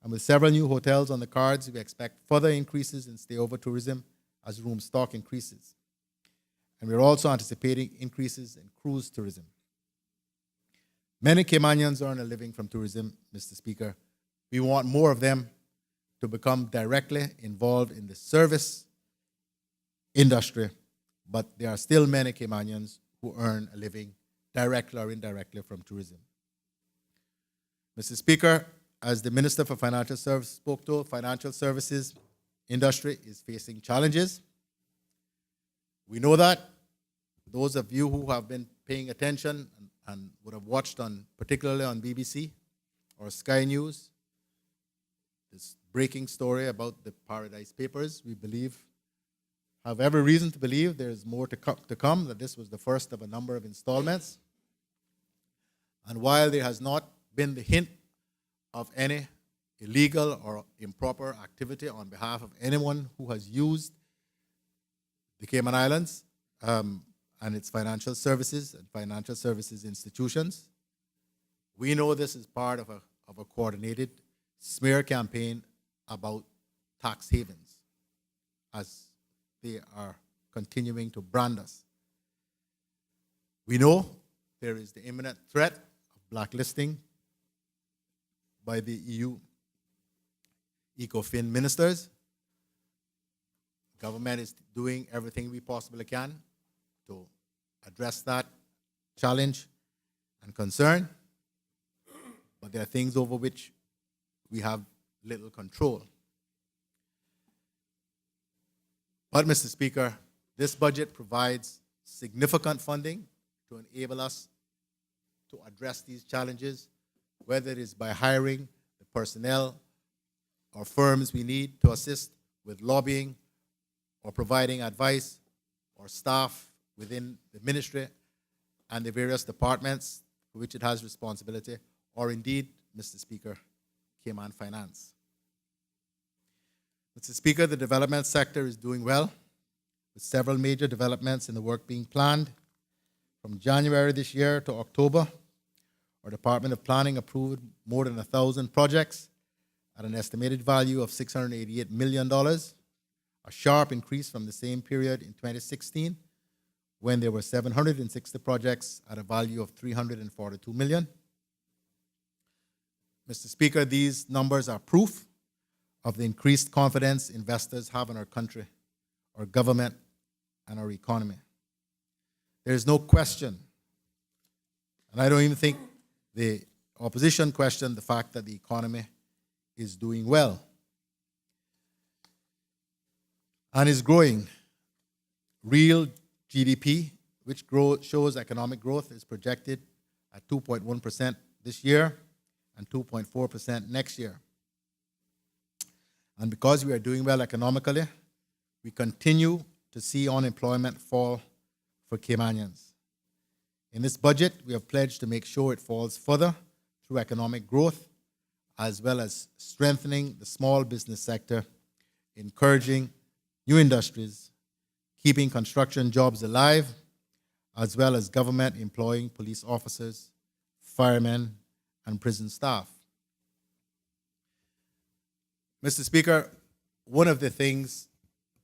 and with several new hotels on the cards, we expect further increases in stayover tourism as room stock increases. And we're also anticipating increases in cruise tourism. Many Caymanians earn a living from tourism, Mr. Speaker. We want more of them, to become directly involved in the service industry, but there are still many Caymanians who earn a living directly or indirectly from tourism. Mr. Speaker, as the Minister for Financial Services spoke to, financial services industry is facing challenges. We know that. Those of you who have been paying attention and would have watched particularly on BBC or Sky News, this breaking story about the Paradise Papers, we have every reason to believe there's more to come, that this was the first of a number of installments. And while there has not been the hint of any illegal or improper activity on behalf of anyone who has used the Cayman Islands and its financial services and financial services institutions, we know this is part of a coordinated smear campaign about tax havens, as they are continuing to brand us. We know there is the imminent threat of blacklisting by the EU ECOFIN ministers. Government is doing everything we possibly can to address that challenge and concern, but there are things over which we have little control. But, Mr. Speaker, this budget provides significant funding to enable us to address these challenges, whether it is by hiring the personnel or firms we need to assist with lobbying or providing advice, or staff within the ministry and the various departments for which it has responsibility, or indeed, Mr. Speaker, Cayman Finance. Mr. Speaker, the development sector is doing well, with several major developments in the work being planned. From January this year to October, our Department of Planning approved more than 1,000 projects at an estimated value of $688 million, a sharp increase from the same period in 2016, when there were 760 projects at a value of $342 million. Mr. Speaker, these numbers are proof of the increased confidence investors have in our country, our government, and our economy. There is no question, and I don't even think the opposition questioned the fact that the economy is doing well and is growing. Real GDP, which shows economic growth, is projected at 2.1% this year and 2.4% next year. And because we are doing well economically, we continue to see unemployment fall for Caymanians. In this budget, we have pledged to make sure it falls further through economic growth, as well as strengthening the small business sector, encouraging new industries, keeping construction jobs alive, as well as government employing police officers, firemen, and prison staff. Mr. Speaker, one of the things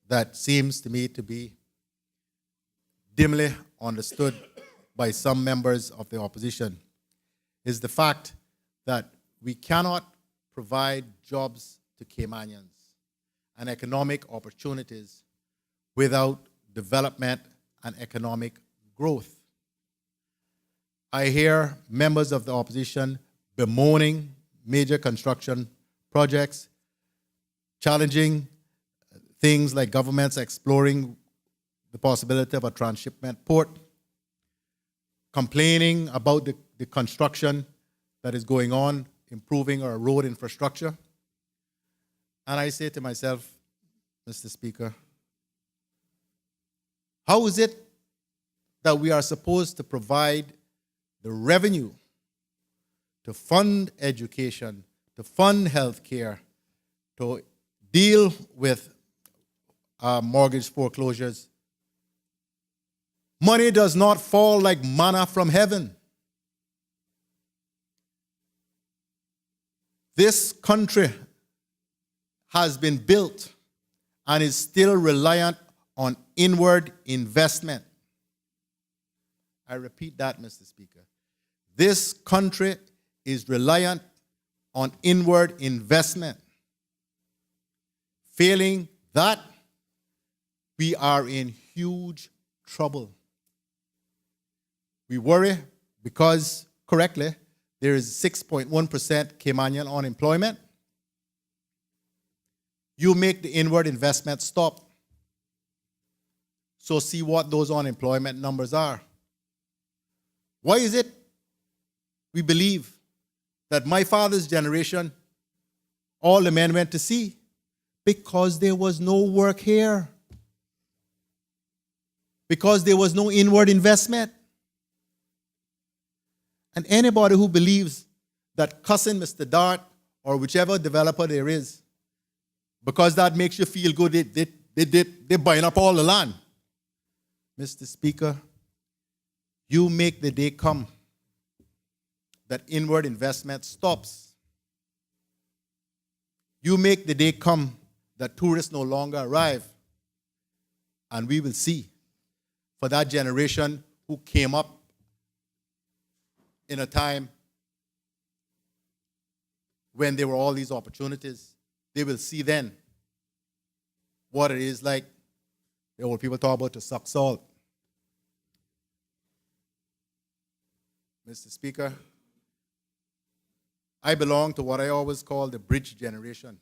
that seems to me to be dimly understood by some members of the opposition is the fact that we cannot provide jobs to Caymanians and economic opportunities without development and economic growth. I hear members of the opposition bemoaning major construction projects, challenging things like governments exploring the possibility of a transshipment port, complaining about the construction that is going on, improving our road infrastructure. And I say to myself, Mr. Speaker, how is it that we are supposed to provide the revenue to fund education, to fund health care, to deal with mortgage foreclosures? Money does not fall like manna from heaven. This country has been built and is still reliant on inward investment. I repeat that, Mr. Speaker. This country is reliant on inward investment. Failing that, we are in huge trouble. We worry because, correctly, there is 6.1% Caymanian unemployment. You make the inward investment stop. So see what those unemployment numbers are. Why is it we believe that my father's generation, all the men went to sea? Because there was no work here. Because there was no inward investment. And anybody who believes that cussing Mr. Dart or whichever developer there is, because that makes you feel good, they're buying up all the land. Mr. Speaker, you make the day come that inward investment stops. You make the day come that tourists no longer arrive. And we will see for that generation who came up in a time when there were all these opportunities, they will see then what it is like. The old people talk about to suck salt. Mr. Speaker, I belong to what I always call the bridge generation.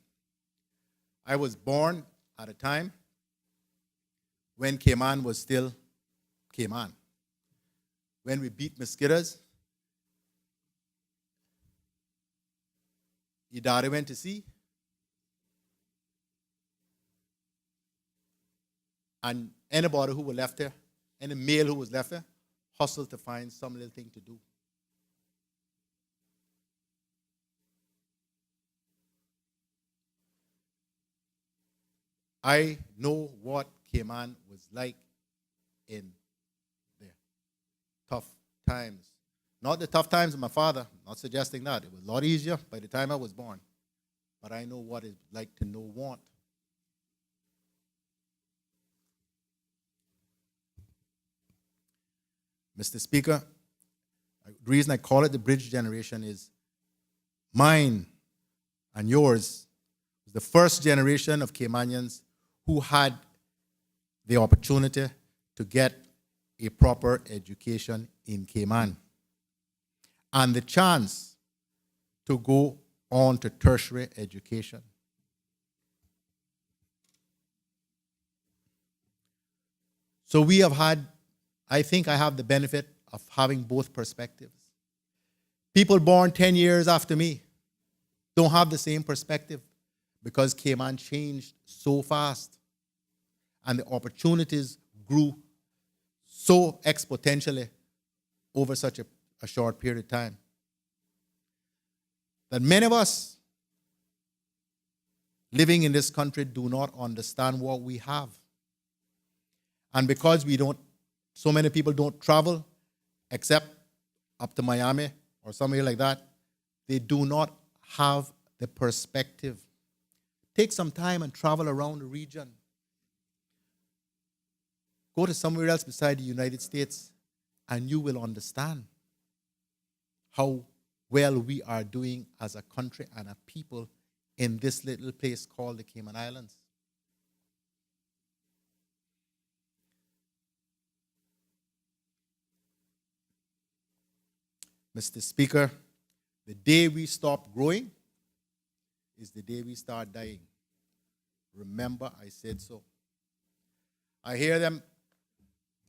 I was born at a time when Cayman was still Cayman. When we beat mosquitoes, your daughter went to sea, and anybody who was left there, any male who was left there, hustled to find some little thing to do. I know what Cayman was like in the tough times. Not the tough times of my father, not suggesting that. It was a lot easier by the time I was born. But I know what it's like to know want. Mr. Speaker, the reason I call it the bridge generation is mine and yours was the first generation of Caymanians who had the opportunity to get a proper education in Cayman and the chance to go on to tertiary education. So we have had, I think I have the benefit of having both perspectives. People born 10 years after me don't have the same perspective because Cayman changed so fast and the opportunities grew so exponentially over such a short period of time that many of us living in this country do not understand what we have. And because so many people don't travel except up to Miami or somewhere like that, they do not have the perspective. Take some time and travel around the region. Go to somewhere else beside the United States and you will understand how well we are doing as a country and a people in this little place called the Cayman Islands. Mr. Speaker, the day we stop growing is the day we start dying. Remember, I said so. I hear them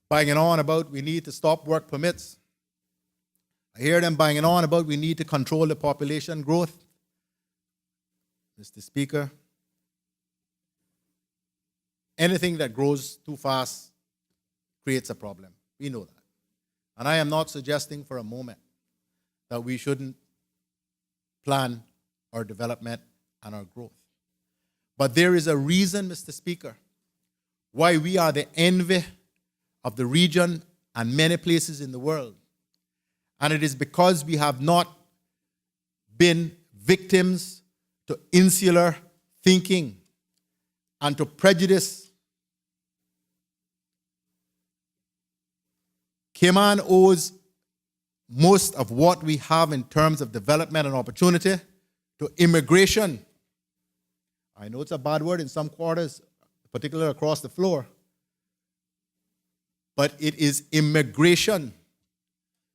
banging on about we need to stop work permits. I hear them banging on about we need to control the population growth. Mr. Speaker, anything that grows too fast creates a problem. We know that. And I am not suggesting for a moment that we shouldn't plan our development and our growth. But there is a reason, Mr. Speaker, why we are the envy of the region and many places in the world. And it is because we have not been victims to insular thinking and to prejudice. Cayman owes most of what we have in terms of development and opportunity to immigration. I know it's a bad word in some quarters, particularly across the floor, but it is immigration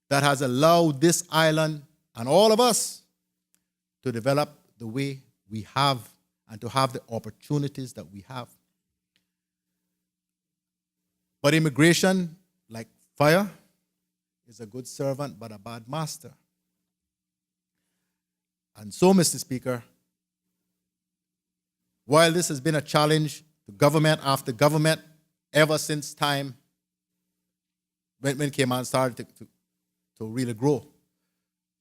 that has allowed this island and all of us to develop the way we have and to have the opportunities that we have. But immigration, like fire, is a good servant but a bad master. And so, Mr. Speaker, while this has been a challenge to government after government ever since time when Cayman started to really grow,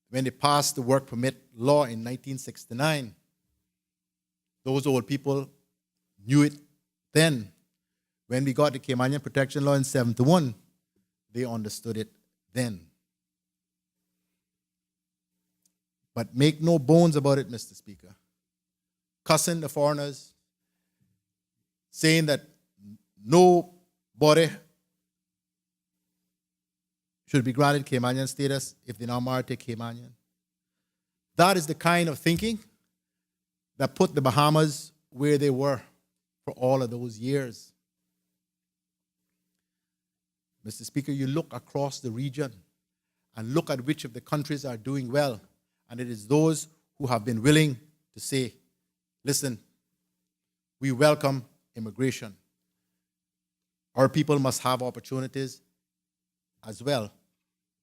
when they passed the work permit law in 1969, those old people knew it then. When we got the Caymanian Protection Law in 71, they understood it then. But make no bones about it, Mr. Speaker. Cussing the foreigners, saying that nobody should be granted Caymanian status if they're not married to Caymanian. That is the kind of thinking that put the Bahamas where they were for all of those years. Mr. Speaker, you look across the region and look at which of the countries are doing well, and it is those who have been willing to say, listen, we welcome immigration. Our people must have opportunities as well.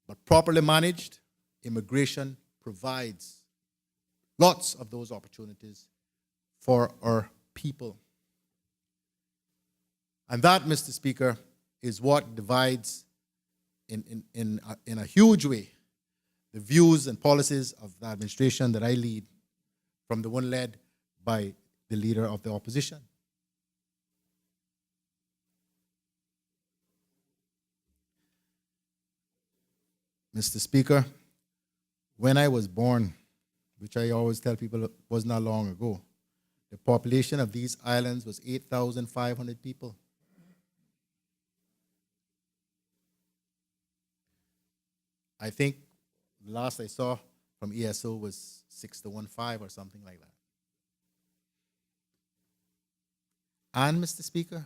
But properly managed, immigration provides lots of those opportunities for our people. And that, Mr. Speaker, is what divides in a huge way the views and policies of the administration that I lead from the one led by the leader of the opposition. Mr. Speaker, when I was born, which I always tell people was not long ago, the population of these islands was 8,500 people. I think the last I saw from ESO was 6-1-5 or something like that. And, Mr. Speaker,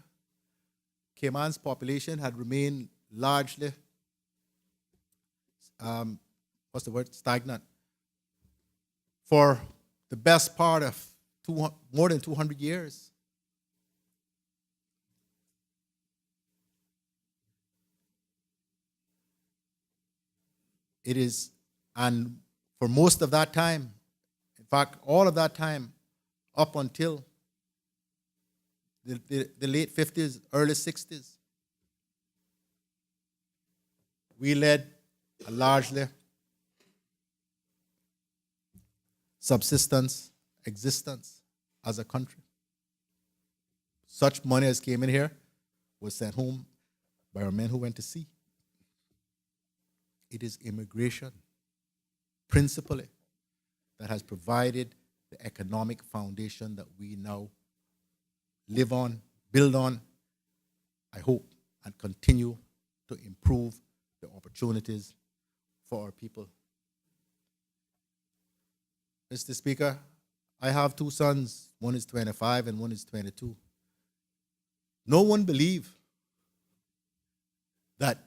Cayman's population had remained largely, stagnant for the best part of more than 200 years. It is, and for most of that time, in fact, all of that time, up until the late 50s, early 60s, we led a largely subsistence existence as a country. Such money as came in here was sent home by our men who went to sea. It is immigration, principally, that has provided the economic foundation that we now live on, build on, I hope, and continue to improve the opportunities for our people. Mr. Speaker, I have two sons. One is 25 and one is 22. No one believes that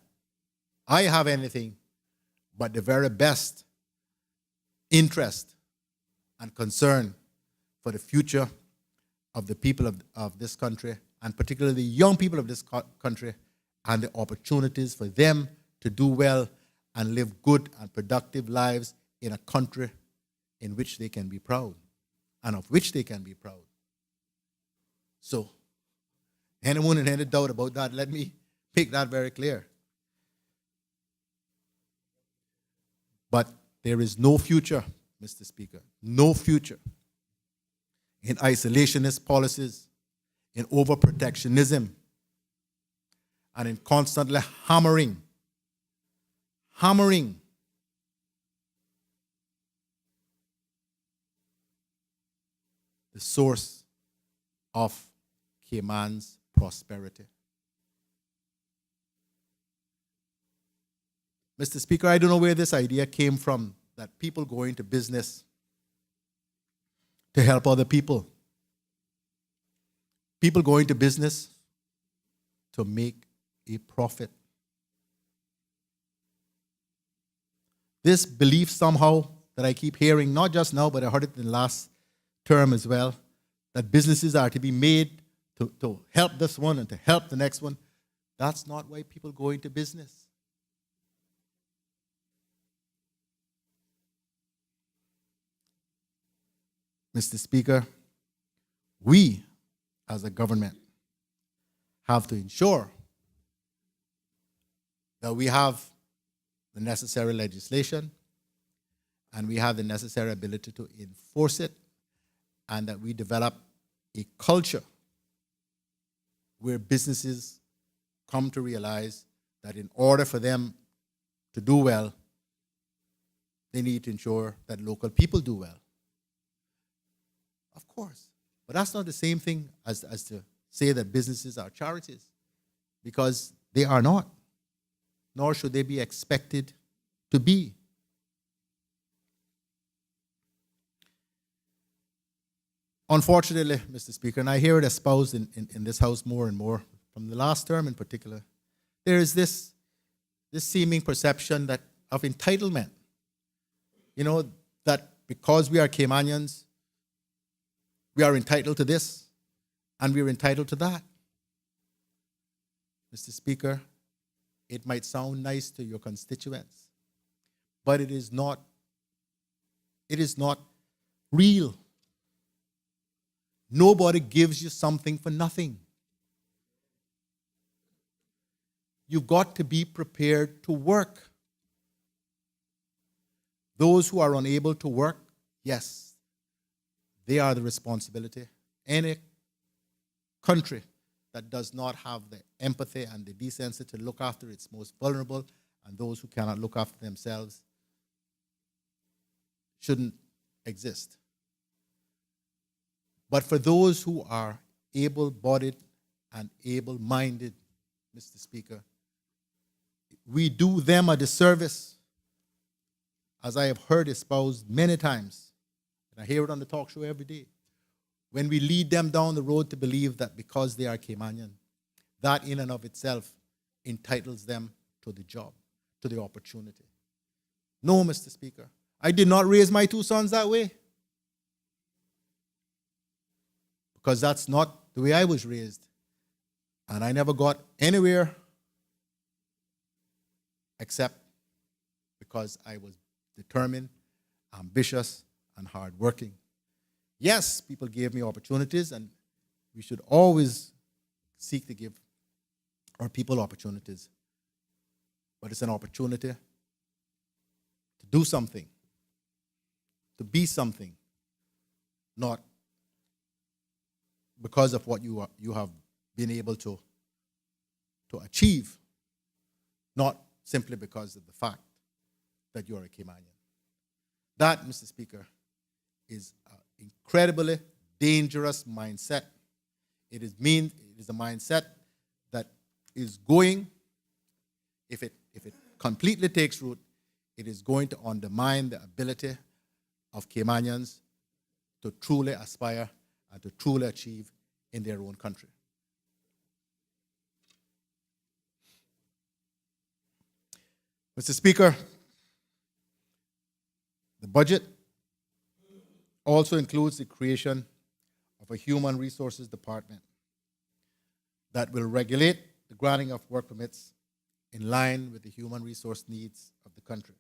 I have anything but the very best interest and concern for the future of the people of this country, and particularly the young people of this country, and the opportunities for them to do well and live good and productive lives in a country in which they can be proud, and of which they can be proud. So, anyone in any doubt about that, let me make that very clear. But there is no future, Mr. Speaker, no future in isolationist policies, in overprotectionism, and in constantly hammering the source of Cayman's prosperity. Mr. Speaker, I don't know where this idea came from, that people go into business to help other people. People go into business to make a profit. This belief somehow that I keep hearing, not just now, but I heard it in the last term as well, that businesses are to be made to help this one and to help the next one. That's not why people go into business. Mr. Speaker, we as a government have to ensure that we have the necessary legislation and we have the necessary ability to enforce it, and that we develop a culture where businesses come to realize that in order for them to do well, they need to ensure that local people do well. Of course. But that's not the same thing as to say that businesses are charities, because they are not, nor should they be expected to be. Unfortunately, Mr. Speaker, and I hear it espoused in this House more and more, from the last term in particular, there is this seeming perception that of entitlement. You know, that because we are Caymanians, we are entitled to this and we are entitled to that. Mr. Speaker, it might sound nice to your constituents, but it is not real. Nobody gives you something for nothing. You've got to be prepared to work. Those who are unable to work, yes, they are the responsibility. Any country that does not have the empathy and the decency to look after its most vulnerable and those who cannot look after themselves shouldn't exist. But for those who are able-bodied and able-minded, Mr. Speaker, we do them a disservice, as I have heard espoused many times, and I hear it on the talk show every day, when we lead them down the road to believe that because they are Caymanian, that in and of itself entitles them to the job, to the opportunity. No, Mr. Speaker, I did not raise my two sons that way, because that's not the way I was raised. And I never got anywhere except because I was determined, ambitious, and hardworking. Yes, people gave me opportunities, and we should always seek to give our people opportunities. But it's an opportunity to do something, to be something, not because of what you have been able to achieve, not simply because of the fact that you're a Caymanian. That, Mr. Speaker, is an incredibly dangerous mindset. It is a mindset that is going, if it completely takes root, it is going to undermine the ability of Caymanians to truly aspire and to truly achieve in their own country. Mr. Speaker, the budget also includes the creation of a human resources department that will regulate the granting of work permits in line with the human resource needs of the country,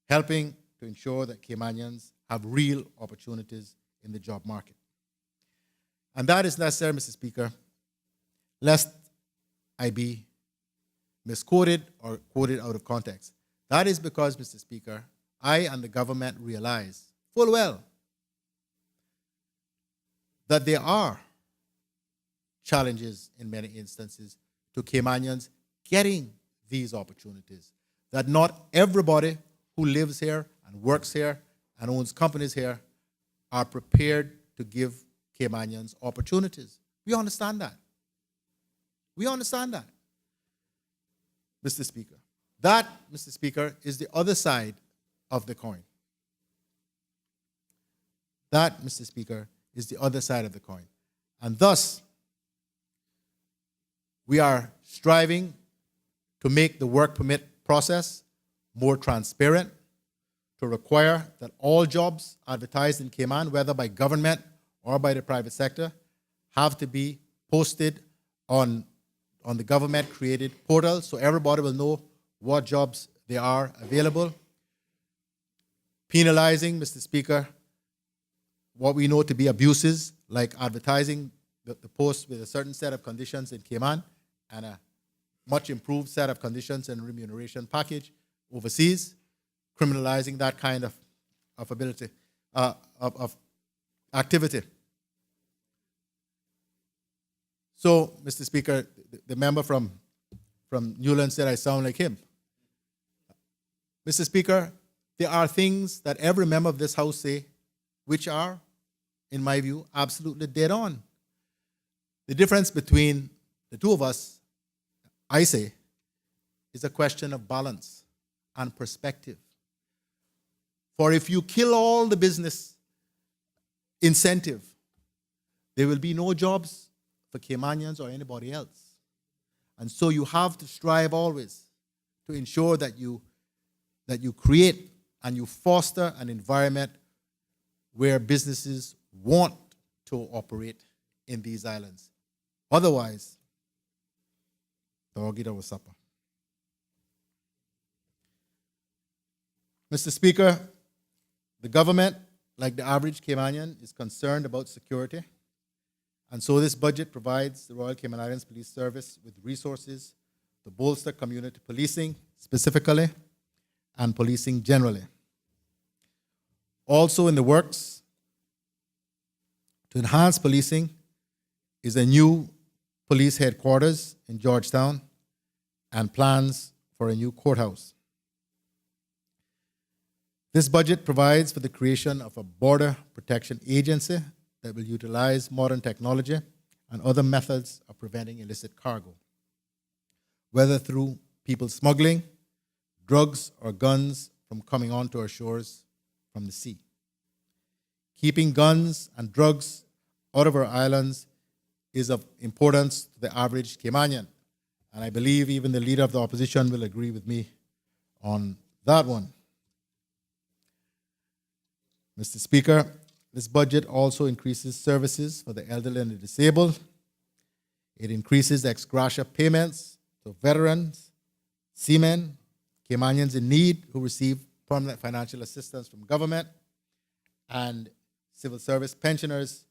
helping to ensure that Caymanians have real opportunities in the job market. And that is necessary, Mr. Speaker, lest I be misquoted or quoted out of context. That is because, Mr. Speaker, I and the government realize full well that there are challenges in many instances to Caymanians getting these opportunities, that not everybody who lives here and works here and owns companies here are prepared to give Caymanians opportunities. We understand that. We understand that, Mr. Speaker. That, Mr. Speaker, is the other side of the coin. That, Mr. Speaker, is the other side of the coin. And thus, we are striving to make the work permit process more transparent, to require that all jobs advertised in Cayman, whether by government or by the private sector, have to be posted on the government-created portal so everybody will know what jobs there are available. Penalizing, Mr. Speaker, what we know to be abuses, like advertising the post with a certain set of conditions in Cayman and a much improved set of conditions and remuneration package overseas, criminalizing that kind of ability, of activity. So, Mr. Speaker, the member from Newland said I sound like him. Mr. Speaker, there are things that every member of this House say which are, in my view, absolutely dead on. The difference between the two of us, I say, is a question of balance and perspective. For if you kill all the business incentive, there will be no jobs for Caymanians or anybody else. And so you have to strive always to ensure that you create and you foster an environment where businesses want to operate in these islands. Otherwise, dog eat our supper. Mr. Speaker, the government, like the average Caymanian, is concerned about security. And so this budget provides the Royal Cayman Islands Police Service with resources to bolster community policing specifically and policing generally. Also in the works to enhance policing is a new police headquarters in Georgetown and plans for a new courthouse. This budget provides for the creation of a border protection agency that will utilize modern technology and other methods of preventing illicit cargo, whether through people smuggling, drugs, or guns from coming onto our shores from the sea. Keeping guns and drugs out of our islands is of importance to the average Caymanian, and I believe even the leader of the opposition will agree with me on that one. Mr. Speaker, this budget also increases services for the elderly and the disabled. It increases ex gratia payments to veterans, seamen, Caymanians in need who receive permanent financial assistance from government, and civil service pensioners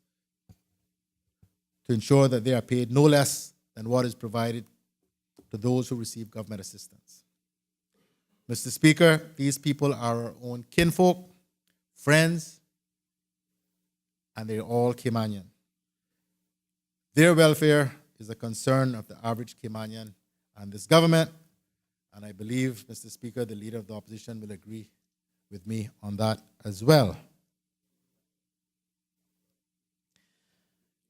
to ensure that they are paid no less than what is provided to those who receive government assistance. Mr. Speaker, these people are our own kinfolk, friends, and they're all Caymanian. Their welfare is a concern of the average Caymanian and this government, and I believe, Mr. Speaker, the leader of the opposition will agree with me on that as well.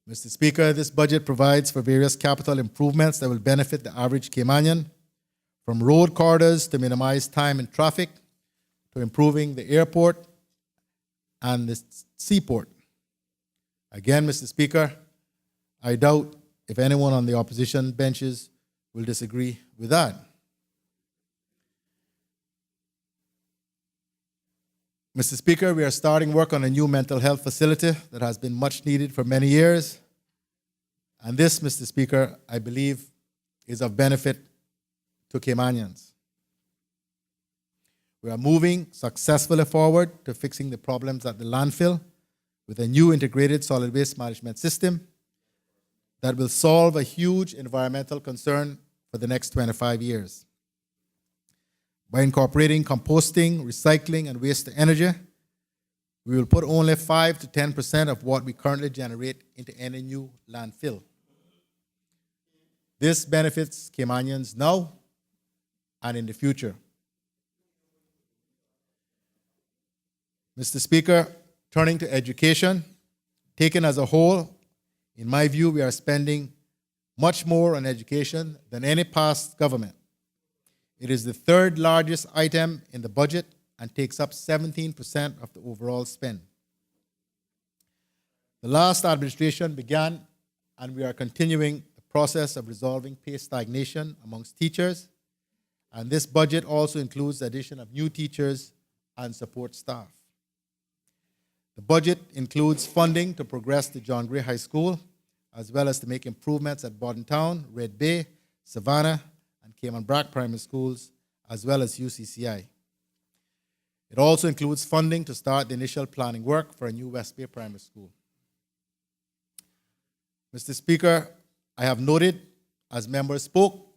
Mr. Speaker, this budget provides for various capital improvements that will benefit the average Caymanian, from road corridors to minimize time in traffic, to improving the airport and the seaport. Again, Mr. Speaker, I doubt if anyone on the opposition benches will disagree with that. Mr. Speaker, we are starting work on a new mental health facility that has been much needed for many years. And this, Mr. Speaker, I believe is of benefit to Caymanians. We are moving successfully forward to fixing the problems at the landfill with a new integrated solid waste management system that will solve a huge environmental concern for the next 25 years. By incorporating composting, recycling, and waste to energy, we will put only 5 to 10% of what we currently generate into any new landfill. This benefits Caymanians now and in the future. Mr. Speaker, turning to education, taken as a whole, in my view, we are spending much more on education than any past government. It is the third largest item in the budget and takes up 17% of the overall spend. The last administration began and we are continuing the process of resolving pay stagnation amongst teachers. And this budget also includes the addition of new teachers and support staff. The budget includes funding to progress the John Gray High School, as well as to make improvements at Bordentown, Red Bay, Savannah, and Cayman Brack primary schools, as well as UCCI. It also includes funding to start the initial planning work for a new West Bay primary school. Mr. Speaker, I have noted, as members spoke,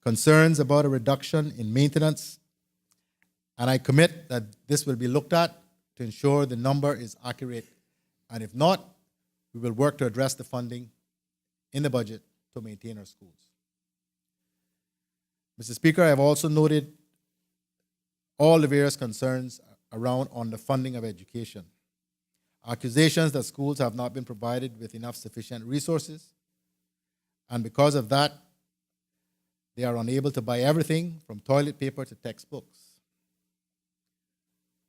concerns about a reduction in maintenance, and I commit that this will be looked at to ensure the number is accurate, and if not, we will work to address the funding in the budget to maintain our schools. Mr. Speaker, I have also noted all the various concerns around on the funding of education. Accusations that schools have not been provided with enough sufficient resources, and because of that, they are unable to buy everything from toilet paper to textbooks.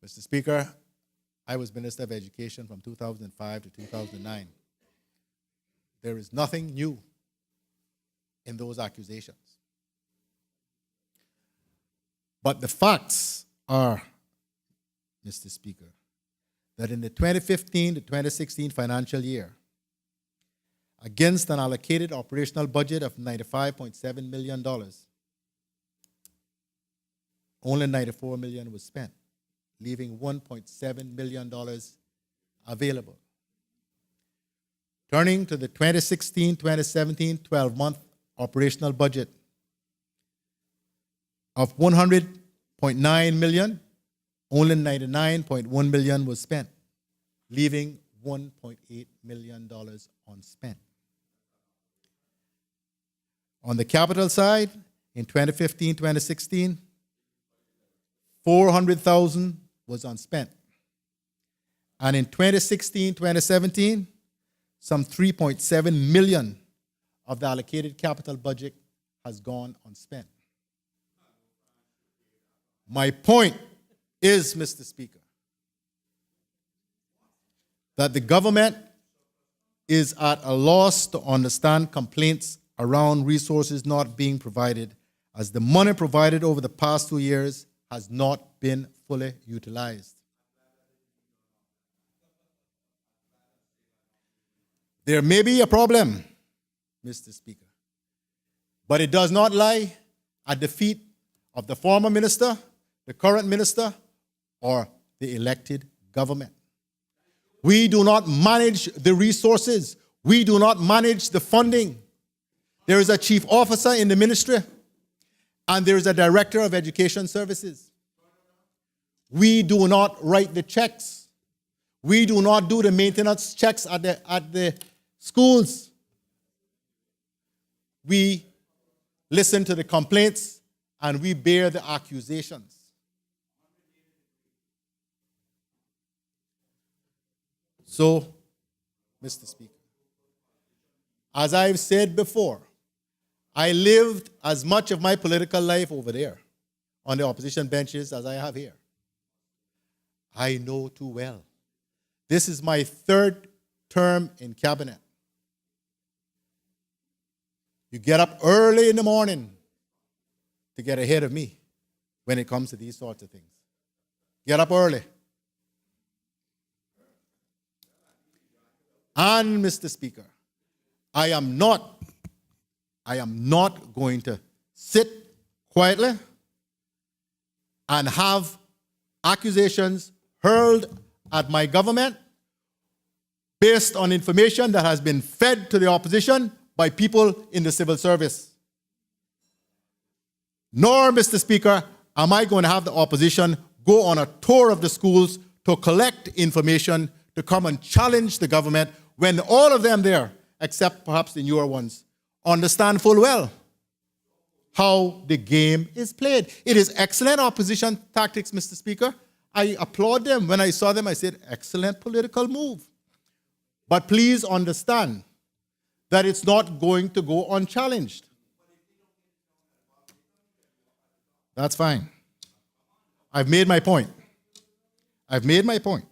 Mr. Speaker, I was Minister of Education from 2005 to 2009. There is nothing new in those accusations. But the facts are, Mr. Speaker, that in the 2015 to 2016 financial year, against an allocated operational budget of $95.7 million, only $94 million was spent, leaving $1.7 million available. Turning to the 2016-2017 12-month operational budget of $100.9 million, only $99.1 million was spent, leaving $1.8 million unspent. On the capital side, in 2015-2016, $400,000 was unspent. And in 2016-2017, some $3.7 million of the allocated capital budget has gone unspent. My point is, Mr. Speaker, that the government is at a loss to understand complaints around resources not being provided, as the money provided over the past 2 years has not been fully utilized. There may be a problem, Mr. Speaker, but it does not lie at the feet of the former minister, the current minister, or the elected government. We do not manage the resources. We do not manage the funding. There is a chief officer in the ministry, and there is a director of education services. We do not write the checks. We do not do the maintenance checks at the schools. We listen to the complaints and we bear the accusations. So, Mr. Speaker, as I've said before, I lived as much of my political life over there on the opposition benches as I have here. I know too well. This is my third term in cabinet. You get up early in the morning to get ahead of me when it comes to these sorts of things. Get up early. And, Mr. Speaker, I am not going to sit quietly and have accusations hurled at my government based on information that has been fed to the opposition by people in the civil service. Nor, Mr. Speaker, am I going to have the opposition go on a tour of the schools to collect information to come and challenge the government when all of them there, except perhaps the newer ones, understand full well how the game is played. It is excellent opposition tactics, Mr. Speaker. I applaud them. When I saw them, I said, excellent political move. But please understand that it's not going to go unchallenged. That's fine. I've made my point. I've made my point.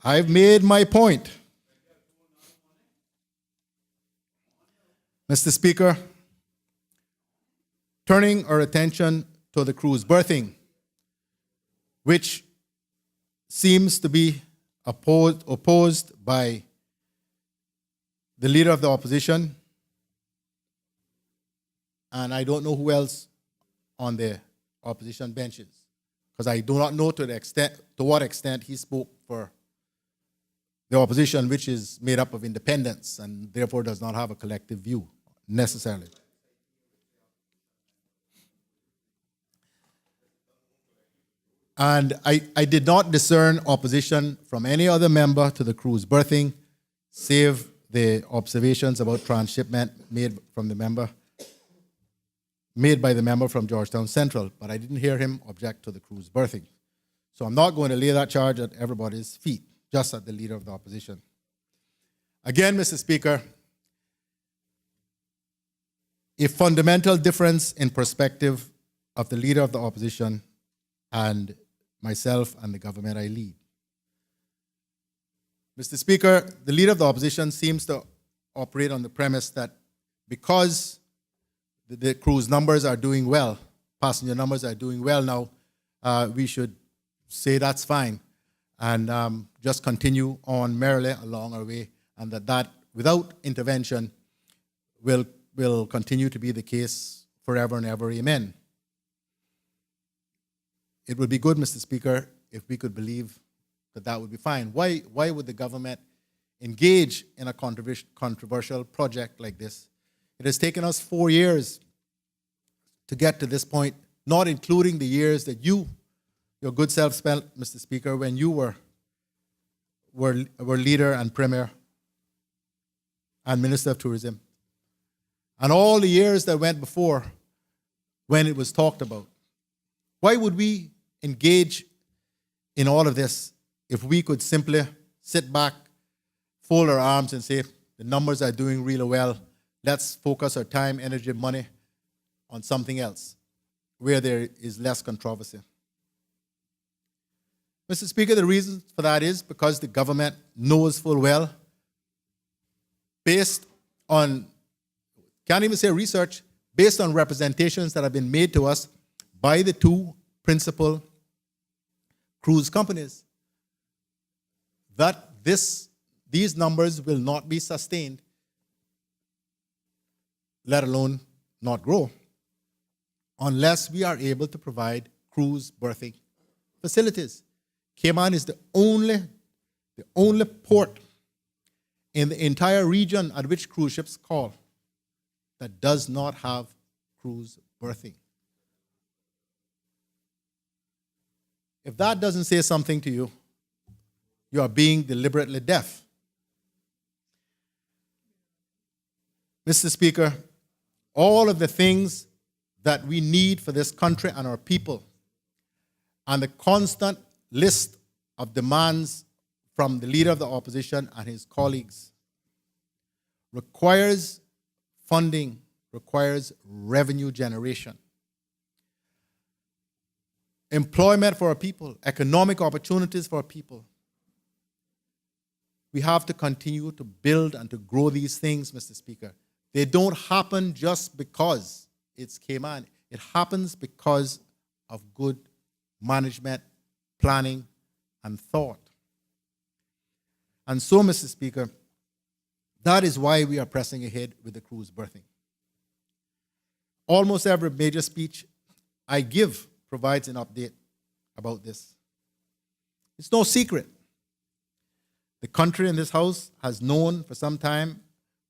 I've made my point. Mr. Speaker, turning our attention to the cruise berthing, which seems to be opposed by the leader of the opposition, and I don't know who else on the opposition benches, because I do not know to what extent he spoke for the opposition, which is made up of independents and therefore does not have a collective view necessarily. And I did not discern opposition from any other member to the cruise berthing, save the observations about transshipment made by the member from Georgetown Central, but I didn't hear him object to the cruise berthing. So I'm not going to lay that charge at everybody's feet, just at the leader of the opposition. Again, Mr. Speaker, a fundamental difference in perspective of the leader of the opposition and myself and the government I lead. Mr. Speaker, the leader of the opposition seems to operate on the premise that because the cruise numbers are doing well, passenger numbers are doing well now, we should say that's fine and just continue on merrily along our way, and that without intervention will continue to be the case forever and ever. Amen. It would be good, Mr. Speaker, if we could believe that would be fine. Why would the government engage in a controversial project like this? It has taken us 4 years to get to this point, not including the years that your good self spent, Mr. Speaker, when you were leader and premier and Minister of Tourism, and all the years that went before when it was talked about. Why would we engage in all of this if we could simply sit back, fold our arms and say, the numbers are doing really well, let's focus our time, energy, money on something else where there is less controversy? Mr. Speaker, the reason for that is because the government knows full well, based on, can't even say research, based on representations that have been made to us by the two principal cruise companies, that these numbers will not be sustained, let alone not grow, unless we are able to provide cruise berthing facilities. Cayman is the only port in the entire region at which cruise ships call that does not have cruise berthing. If that doesn't say something to you, you are being deliberately deaf. Mr. Speaker, all of the things that we need for this country and our people, and the constant list of demands from the leader of the opposition and his colleagues, requires funding, requires revenue generation. Employment for our people, economic opportunities for our people. We have to continue to build and to grow these things, Mr. Speaker. They don't happen just because it's Cayman. It happens because of good management, planning, and thought. And so, Mr. Speaker, that is why we are pressing ahead with the cruise berthing. Almost every major speech I give provides an update about this. It's no secret. The country in this House has known for some time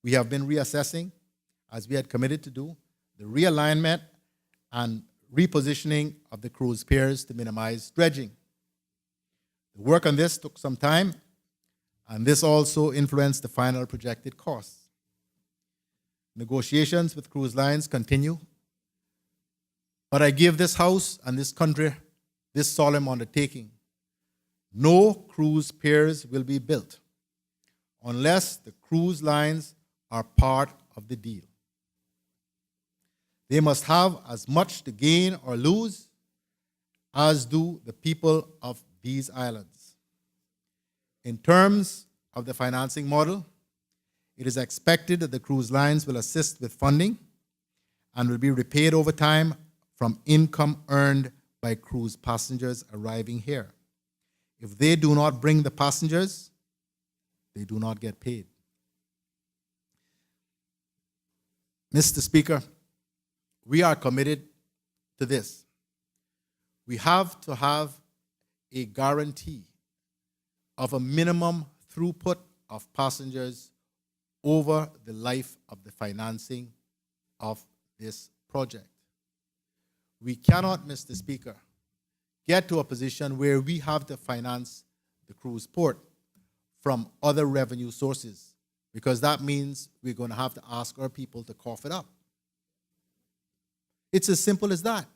we have been reassessing, as we had committed to do, the realignment and repositioning of the cruise piers to minimize dredging. The work on this took some time, and this also influenced the final projected costs. Negotiations with cruise lines continue, but I give this House and this country this solemn undertaking: no cruise piers will be built unless the cruise lines are part of the deal. They must have as much to gain or lose as do the people of these islands. In terms of the financing model, It is expected that the cruise lines will assist with funding and will be repaid over time from income earned by cruise passengers arriving here. If they do not bring the passengers, they do not get paid. Mr. Speaker, we are committed to this. We have to have a guarantee of a minimum throughput of passengers over the life of the financing of this project. We cannot, Mr. Speaker, get to a position where we have to finance the cruise port from other revenue sources, because that means we're going to have to ask our people to cough it up. It's as simple as that.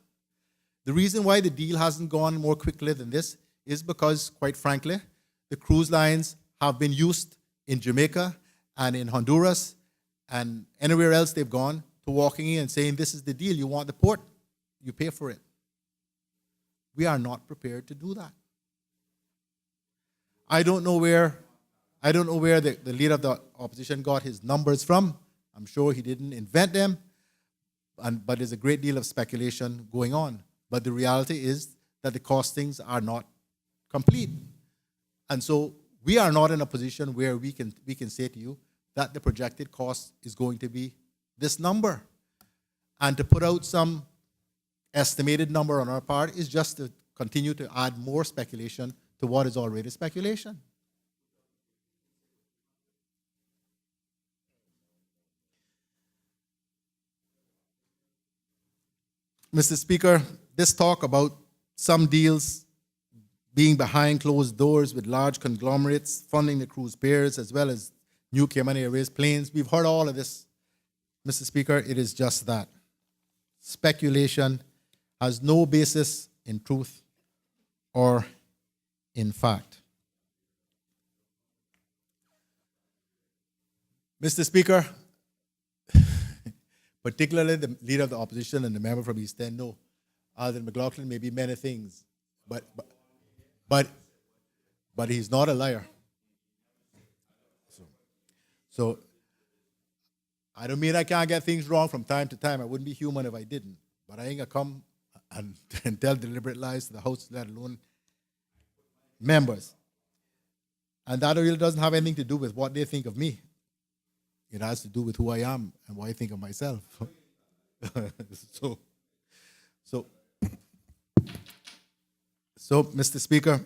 The reason why the deal hasn't gone more quickly than this is because, quite frankly, the cruise lines have been used in Jamaica and in Honduras and anywhere else they've gone to walking in and saying, this is the deal, you want the port, you pay for it. We are not prepared to do that. I don't know where the leader of the opposition got his numbers from. I'm sure he didn't invent them, but there's a great deal of speculation going on. But the reality is that the costings are not complete. And so we are not in a position where we can say to you that the projected cost is going to be this number. And to put out some estimated number on our part is just to continue to add more speculation to what is already speculation. Mr. Speaker, this talk about some deals being behind closed doors with large conglomerates funding the cruise pairs as well as new Cayman Airways planes, we've heard all of this. Mr. Speaker, it is just that. Speculation has no basis in truth or in fact. Mr. Speaker, particularly the leader of the opposition and the member from East End, no. Alden McLaughlin may be many things, but he's not a liar. So I don't mean I can't get things wrong from time to time. I wouldn't be human if I didn't. But I ain't gonna come and tell deliberate lies to the House, let alone members. And that really doesn't have anything to do with what they think of me. It has to do with who I am and what I think of myself. So, Mr. Speaker,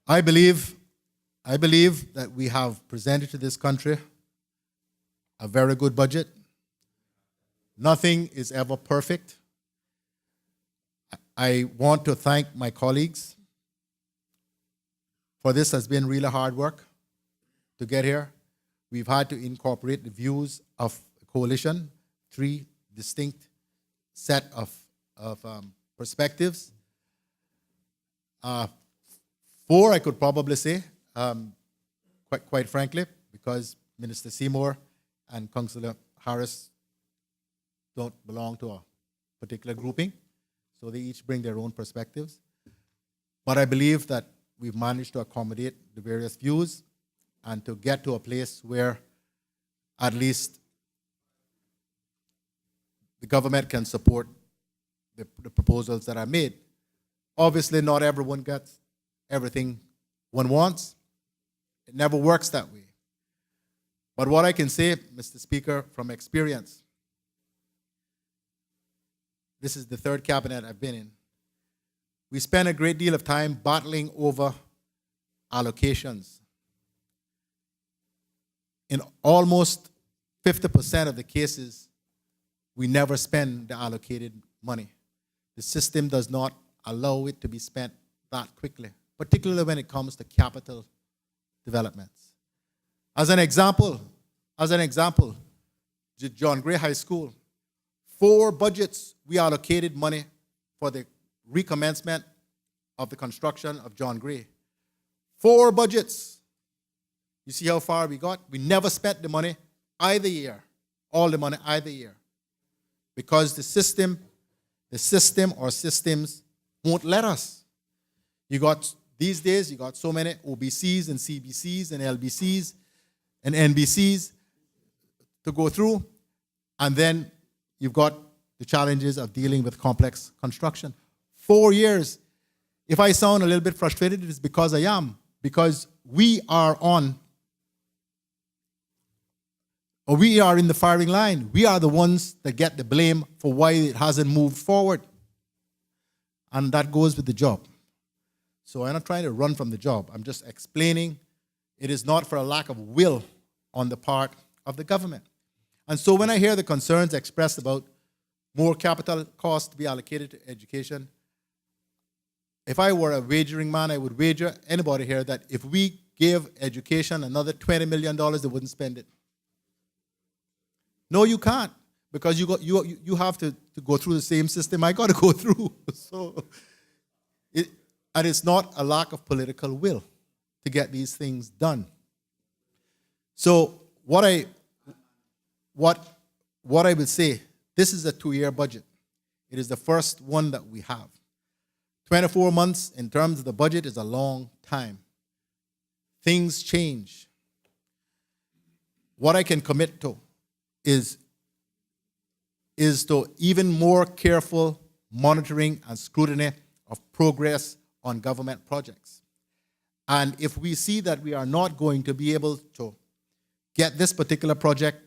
I believe that we have presented to this country a very good budget. Nothing is ever perfect. I want to thank my colleagues, for this has been really hard work to get here. We've had to incorporate the views of the coalition, 3 distinct set of perspectives. 4, I could probably say, quite frankly, because Minister Seymour and Councillor Harris don't belong to a particular grouping, so they each bring their own perspectives. But I believe that we've managed to accommodate the various views and to get to a place where at least the government can support the proposals that are made. Obviously, not everyone gets everything one wants. It never works that way. But what I can say, Mr. Speaker, from experience, this is the 3rd cabinet I've been in. We spend a great deal of time battling over allocations. In almost 50% of the cases, we never spend the allocated money. The system does not allow it to be spent that quickly, particularly when it comes to capital developments. As an example, John Gray High School, 4 budgets we allocated money for the recommencement of the construction of John Gray. 4 budgets. You see how far we got? We never spent the money either year, all the money either year, because the system or systems won't let us. These days, you got so many OBCs and CBCs and LBCs, and NBCs to go through. And then you've got the challenges of dealing with complex construction. 4 years. If I sound a little bit frustrated, it's because I am. Because we are in the firing line. We are the ones that get the blame for why it hasn't moved forward. And that goes with the job. So I'm not trying to run from the job. I'm just explaining it is not for a lack of will on the part of the government. And so when I hear the concerns expressed about more capital costs to be allocated to education, if I were a wagering man, I would wager anybody here that if we gave education another $20 million, they wouldn't spend it. No, you can't, because you have to go through the same system I got to go through. And it's not a lack of political will to get these things done. So what I will say, this is a 2-year budget. It is the first one that we have. 24 months in terms of the budget is a long time. Things change. What I can commit to is to even more careful monitoring and scrutiny of progress on government projects. And if we see that we are not going to be able to get this particular project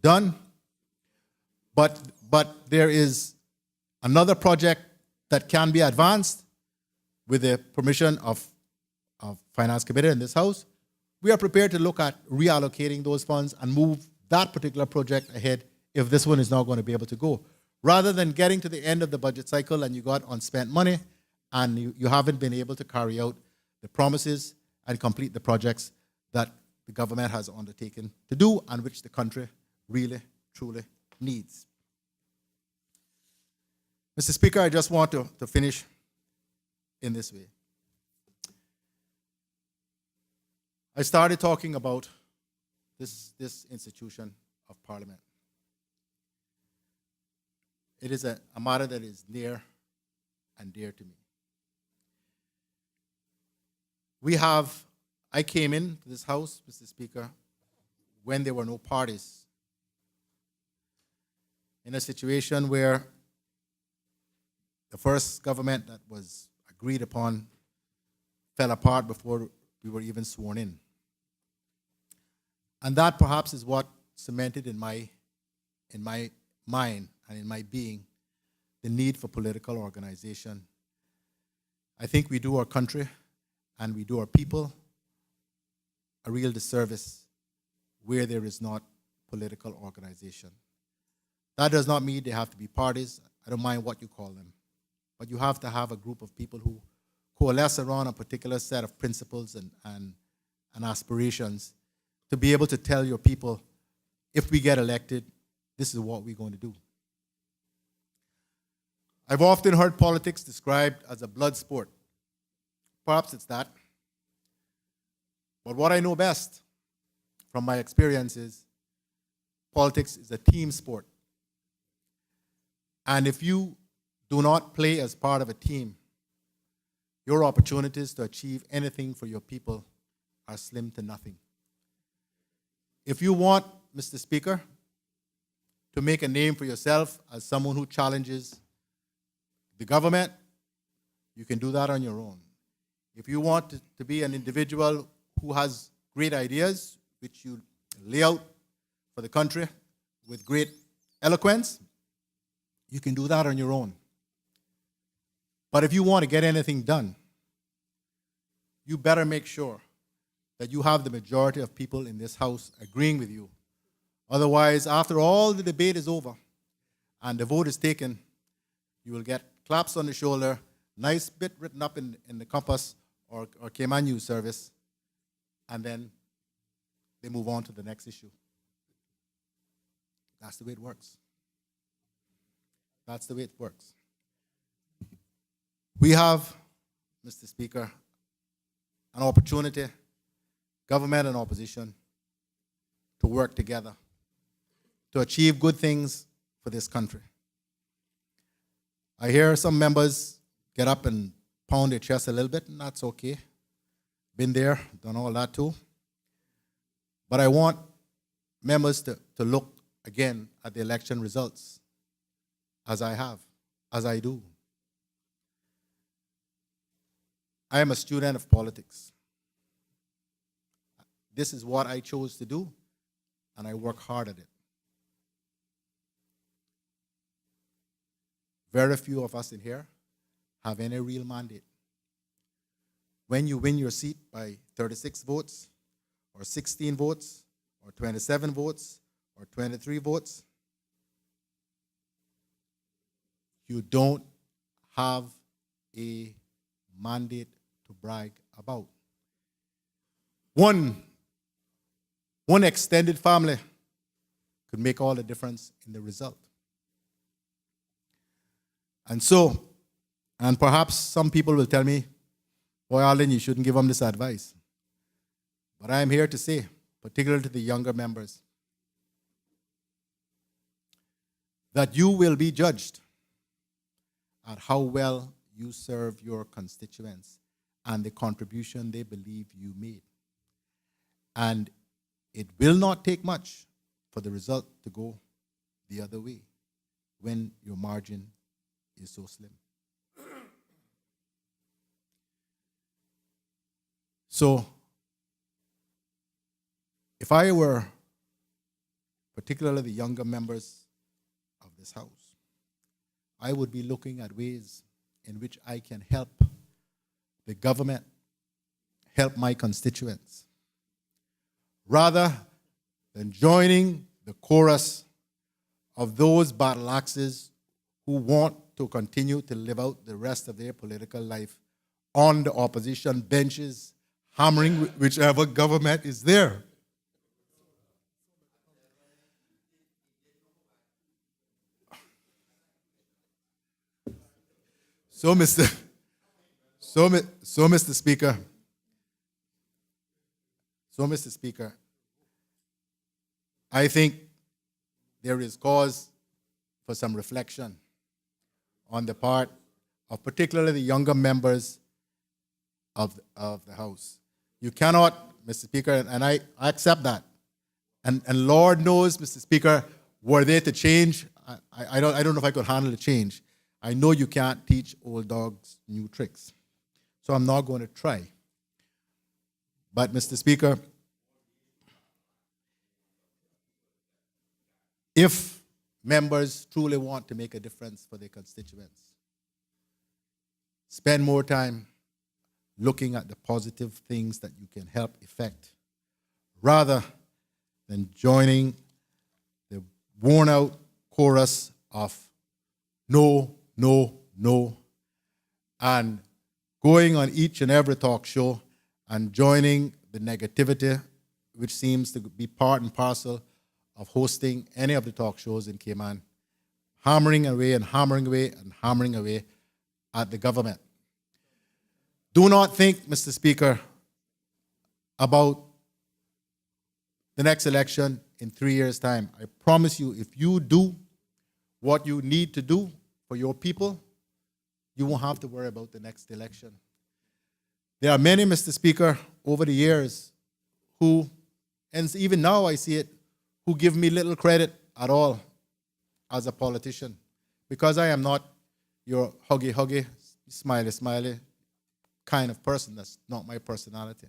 done, but there is another project that can be advanced with the permission of Finance Committee in this House, we are prepared to look at reallocating those funds and move that particular project ahead if this one is not going to be able to go. Rather than getting to the end of the budget cycle and you got unspent money and you haven't been able to carry out the promises and complete the projects that the government has undertaken to do and which the country really, truly needs. Mr. Speaker, I just want to finish in this way. I started talking about this institution of Parliament. It is a matter that is near and dear to me. I came into this House, Mr. Speaker, when there were no parties, in a situation where the first government that was agreed upon fell apart before we were even sworn in. And that perhaps is what cemented in my mind and in my being the need for political organization. I think we do our country and we do our people a real disservice where there is not political organization. That does not mean they have to be parties. I don't mind what you call them. But you have to have a group of people who coalesce around a particular set of principles and aspirations to be able to tell your people, if we get elected, this is what we're going to do. I've often heard politics described as a blood sport. Perhaps it's that. But what I know best from my experience is politics is a team sport. And if you do not play as part of a team, your opportunities to achieve anything for your people are slim to nothing. If you want, Mr. Speaker, to make a name for yourself as someone who challenges the government, you can do that on your own. If you want to be an individual who has great ideas, which you lay out for the country with great eloquence, you can do that on your own. But if you want to get anything done, you better make sure that you have the majority of people in this House agreeing with you. Otherwise, after all the debate is over and the vote is taken, you will get claps on the shoulder, nice bit written up in the Compass or Cayman News Service, and then they move on to the next issue. That's the way it works. That's the way it works. We have, Mr. Speaker, an opportunity, government and opposition, to work together to achieve good things for this country. I hear some members get up and pound their chest a little bit, and that's okay. Been there, done all that too. But I want members to look again at the election results, as I do. I am a student of politics. This is what I chose to do, and I work hard at it. Very few of us in here have any real mandate. When you win your seat by 36 votes, or 16 votes, or 27 votes, or 23 votes, you don't have a mandate to brag about. One extended family could make all the difference in the result. And so, and perhaps some people will tell me, boy, Alden, you shouldn't give them this advice. But I am here to say, particularly to the younger members, that you will be judged at how well you serve your constituents and the contribution they believe you made. And it will not take much for the result to go the other way when your margin is so slim. So, if I were particularly the younger members of this house, I would be looking at ways in which I can help the government, help my constituents, rather than joining the chorus of those battle axes who want to continue to live out the rest of their political life on the opposition benches, hammering whichever government is there. So, Mr. Speaker, I think there is cause for some reflection on the part of particularly the younger members of the House. You cannot, Mr. Speaker, and I accept that. And Lord knows, Mr. Speaker, were they to change, I don't know if I could handle the change. I know you can't teach old dogs new tricks. So I'm not going to try. But, Mr. Speaker, if members truly want to make a difference for their constituents, spend more time looking at the positive things that you can help effect, rather than joining the worn-out chorus of no, no, no, and going on each and every talk show and joining the negativity, which seems to be part and parcel of hosting any of the talk shows in Cayman, hammering away and hammering away and hammering away at the government. Do not think, Mr. Speaker, about the next election in 3 years' time. I promise you, if you do what you need to do for your people, you won't have to worry about the next election. There are many, Mr. Speaker, over the years who, and even now I see it, who give me little credit at all as a politician, because I am not your huggy, smiley kind of person. That's not my personality.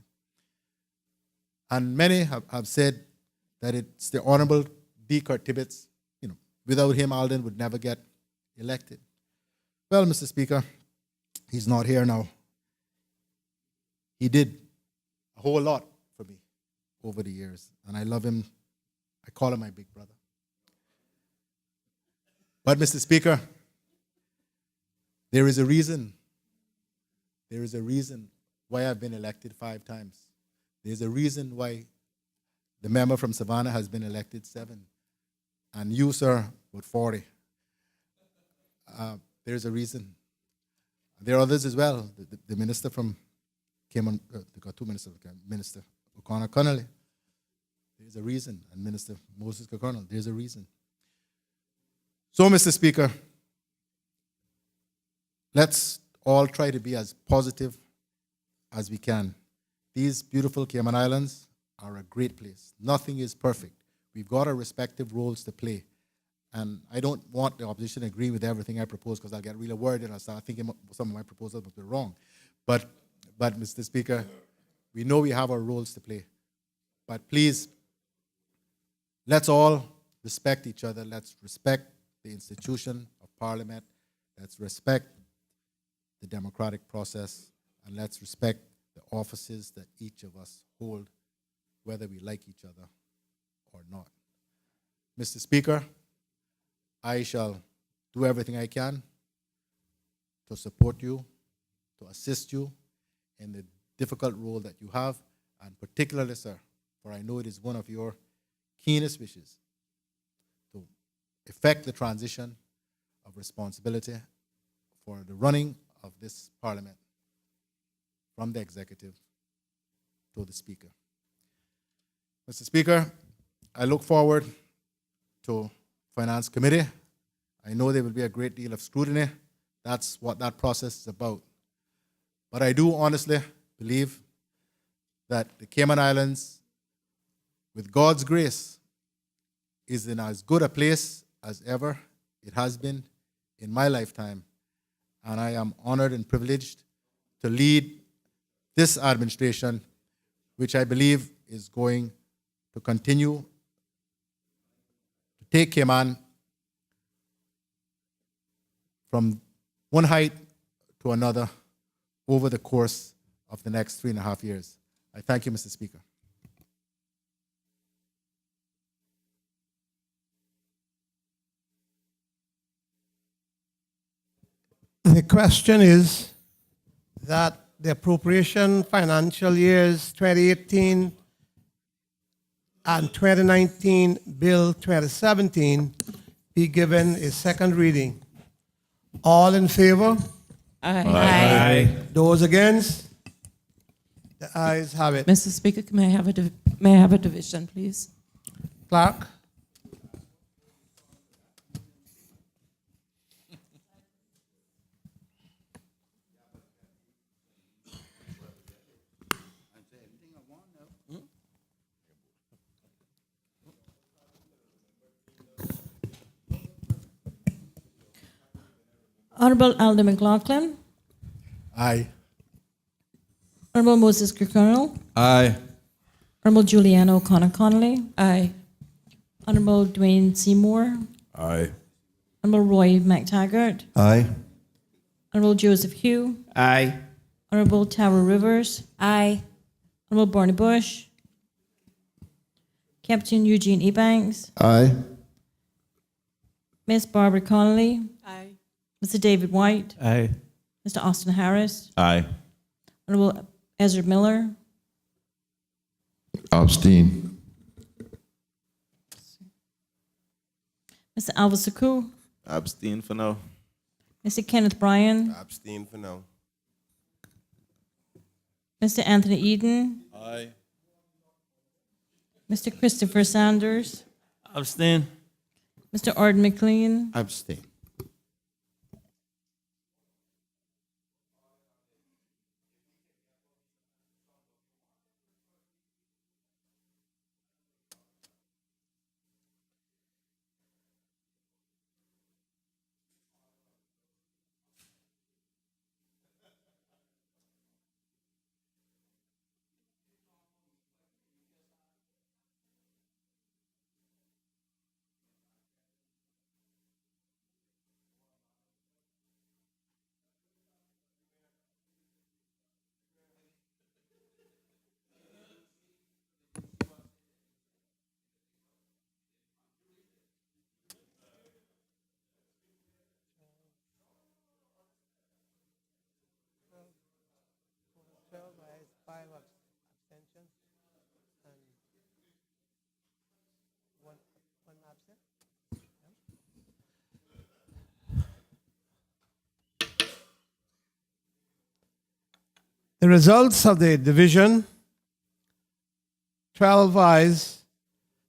And many have said that it's the Honorable D. Kurt Tibbetts. Without him, Alden would never get elected. Well, Mr. Speaker, he's not here now. He did a whole lot for me over the years, and I love him. I call him my big brother. But, Mr. Speaker, there is a reason. There is a reason why I've been elected 5 times. There's a reason why the member from Savannah has been elected 7. And you, sir, with 40. There's a reason. There are others as well. The minister from Cayman, they got 2 ministers, Minister O'Connor Connolly. There's a reason. And Minister Moses Kirkconnell, there's a reason. So, Mr. Speaker, let's all try to be as positive as we can. These beautiful Cayman Islands are a great place. Nothing is perfect. We've got our respective roles to play. And I don't want the opposition to agree with everything I propose because I'll get really worried and I'll start thinking some of my proposals will be wrong. But Mr. Speaker, we know we have our roles to play. But please, let's all respect each other. Let's respect the institution of Parliament. Let's respect the democratic process. And let's respect the offices that each of us hold, whether we like each other or not. Mr. Speaker, I shall do everything I can to support you, to assist you in the difficult role that you have, and particularly, sir, for I know it is one of your keenest wishes to effect the transition of responsibility for the running of this Parliament from the executive to the Speaker. Mr. Speaker, I look forward to Finance Committee. I know there will be a great deal of scrutiny. That's what that process is about. But I do honestly believe that the Cayman Islands, with God's grace, is in as good a place as ever it has been in my lifetime. And I am honored and privileged to lead this administration, which I believe is going to continue to take Cayman from one height to another over the course of the next 3.5 years. I thank you, Mr. Speaker. The question is that the appropriation financial years 2018 and 2019 Bill 2017 be given a second reading. All in favor? Aye. Those against? The ayes have it. Mr. Speaker, may I have a division, please? Clerk? Honorable Alder McLaughlin. Aye. Honorable Moses Kirkconnell. Aye. Honorable Juliana O'Connor Connolly. Aye. Honorable Dwayne Seymour. Aye. Honorable Roy McTaggart. Aye. Honorable Joseph Hugh. Aye. Honorable Tara Rivers. Aye. Honorable Barney Bush. Captain Eugene Ebanks. Aye. Miss Barbara Connolly. Aye. Mr. David White. Aye. Mr. Austin Harris. Aye. Honorable Ezra Miller. Abstain. Mr. Alva Saku. Abstain for now. Mr. Kenneth Bryan. Abstain for now. Mr. Anthony Eden. Aye. Mr. Christopher Sanders. Abstain. Mr. Arden McLean. Abstain. The results of the division: 12 ayes,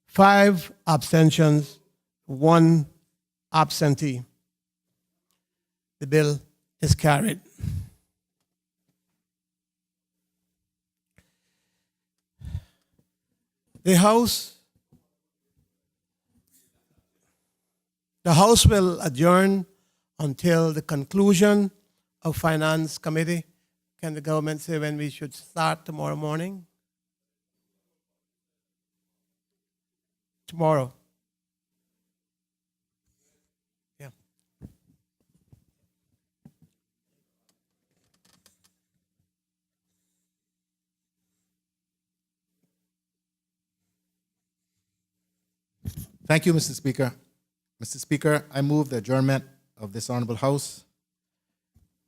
5 abstentions, 1 absentee. The bill is carried. The House will adjourn until the conclusion of Finance Committee. Can the government say when we should start tomorrow morning? Tomorrow. Yeah. Thank you, Mr. Speaker. Mr. Speaker, I move the adjournment of this Honorable House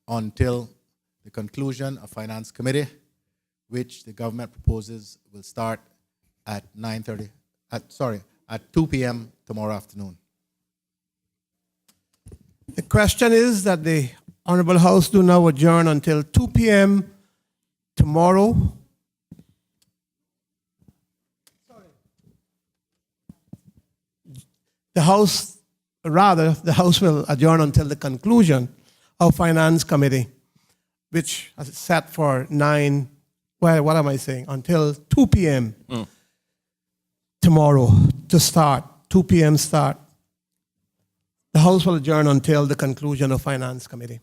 until the conclusion of Finance Committee, which the government proposes will start at 2 p.m. tomorrow afternoon. The question is that the Honorable House do now adjourn until 2 p.m. tomorrow. The House will adjourn until the conclusion of Finance Committee, which is set for 9, well, what am I saying? Until 2 p.m. Tomorrow to start, 2 p.m. start. The House will adjourn until the conclusion of Finance Committee.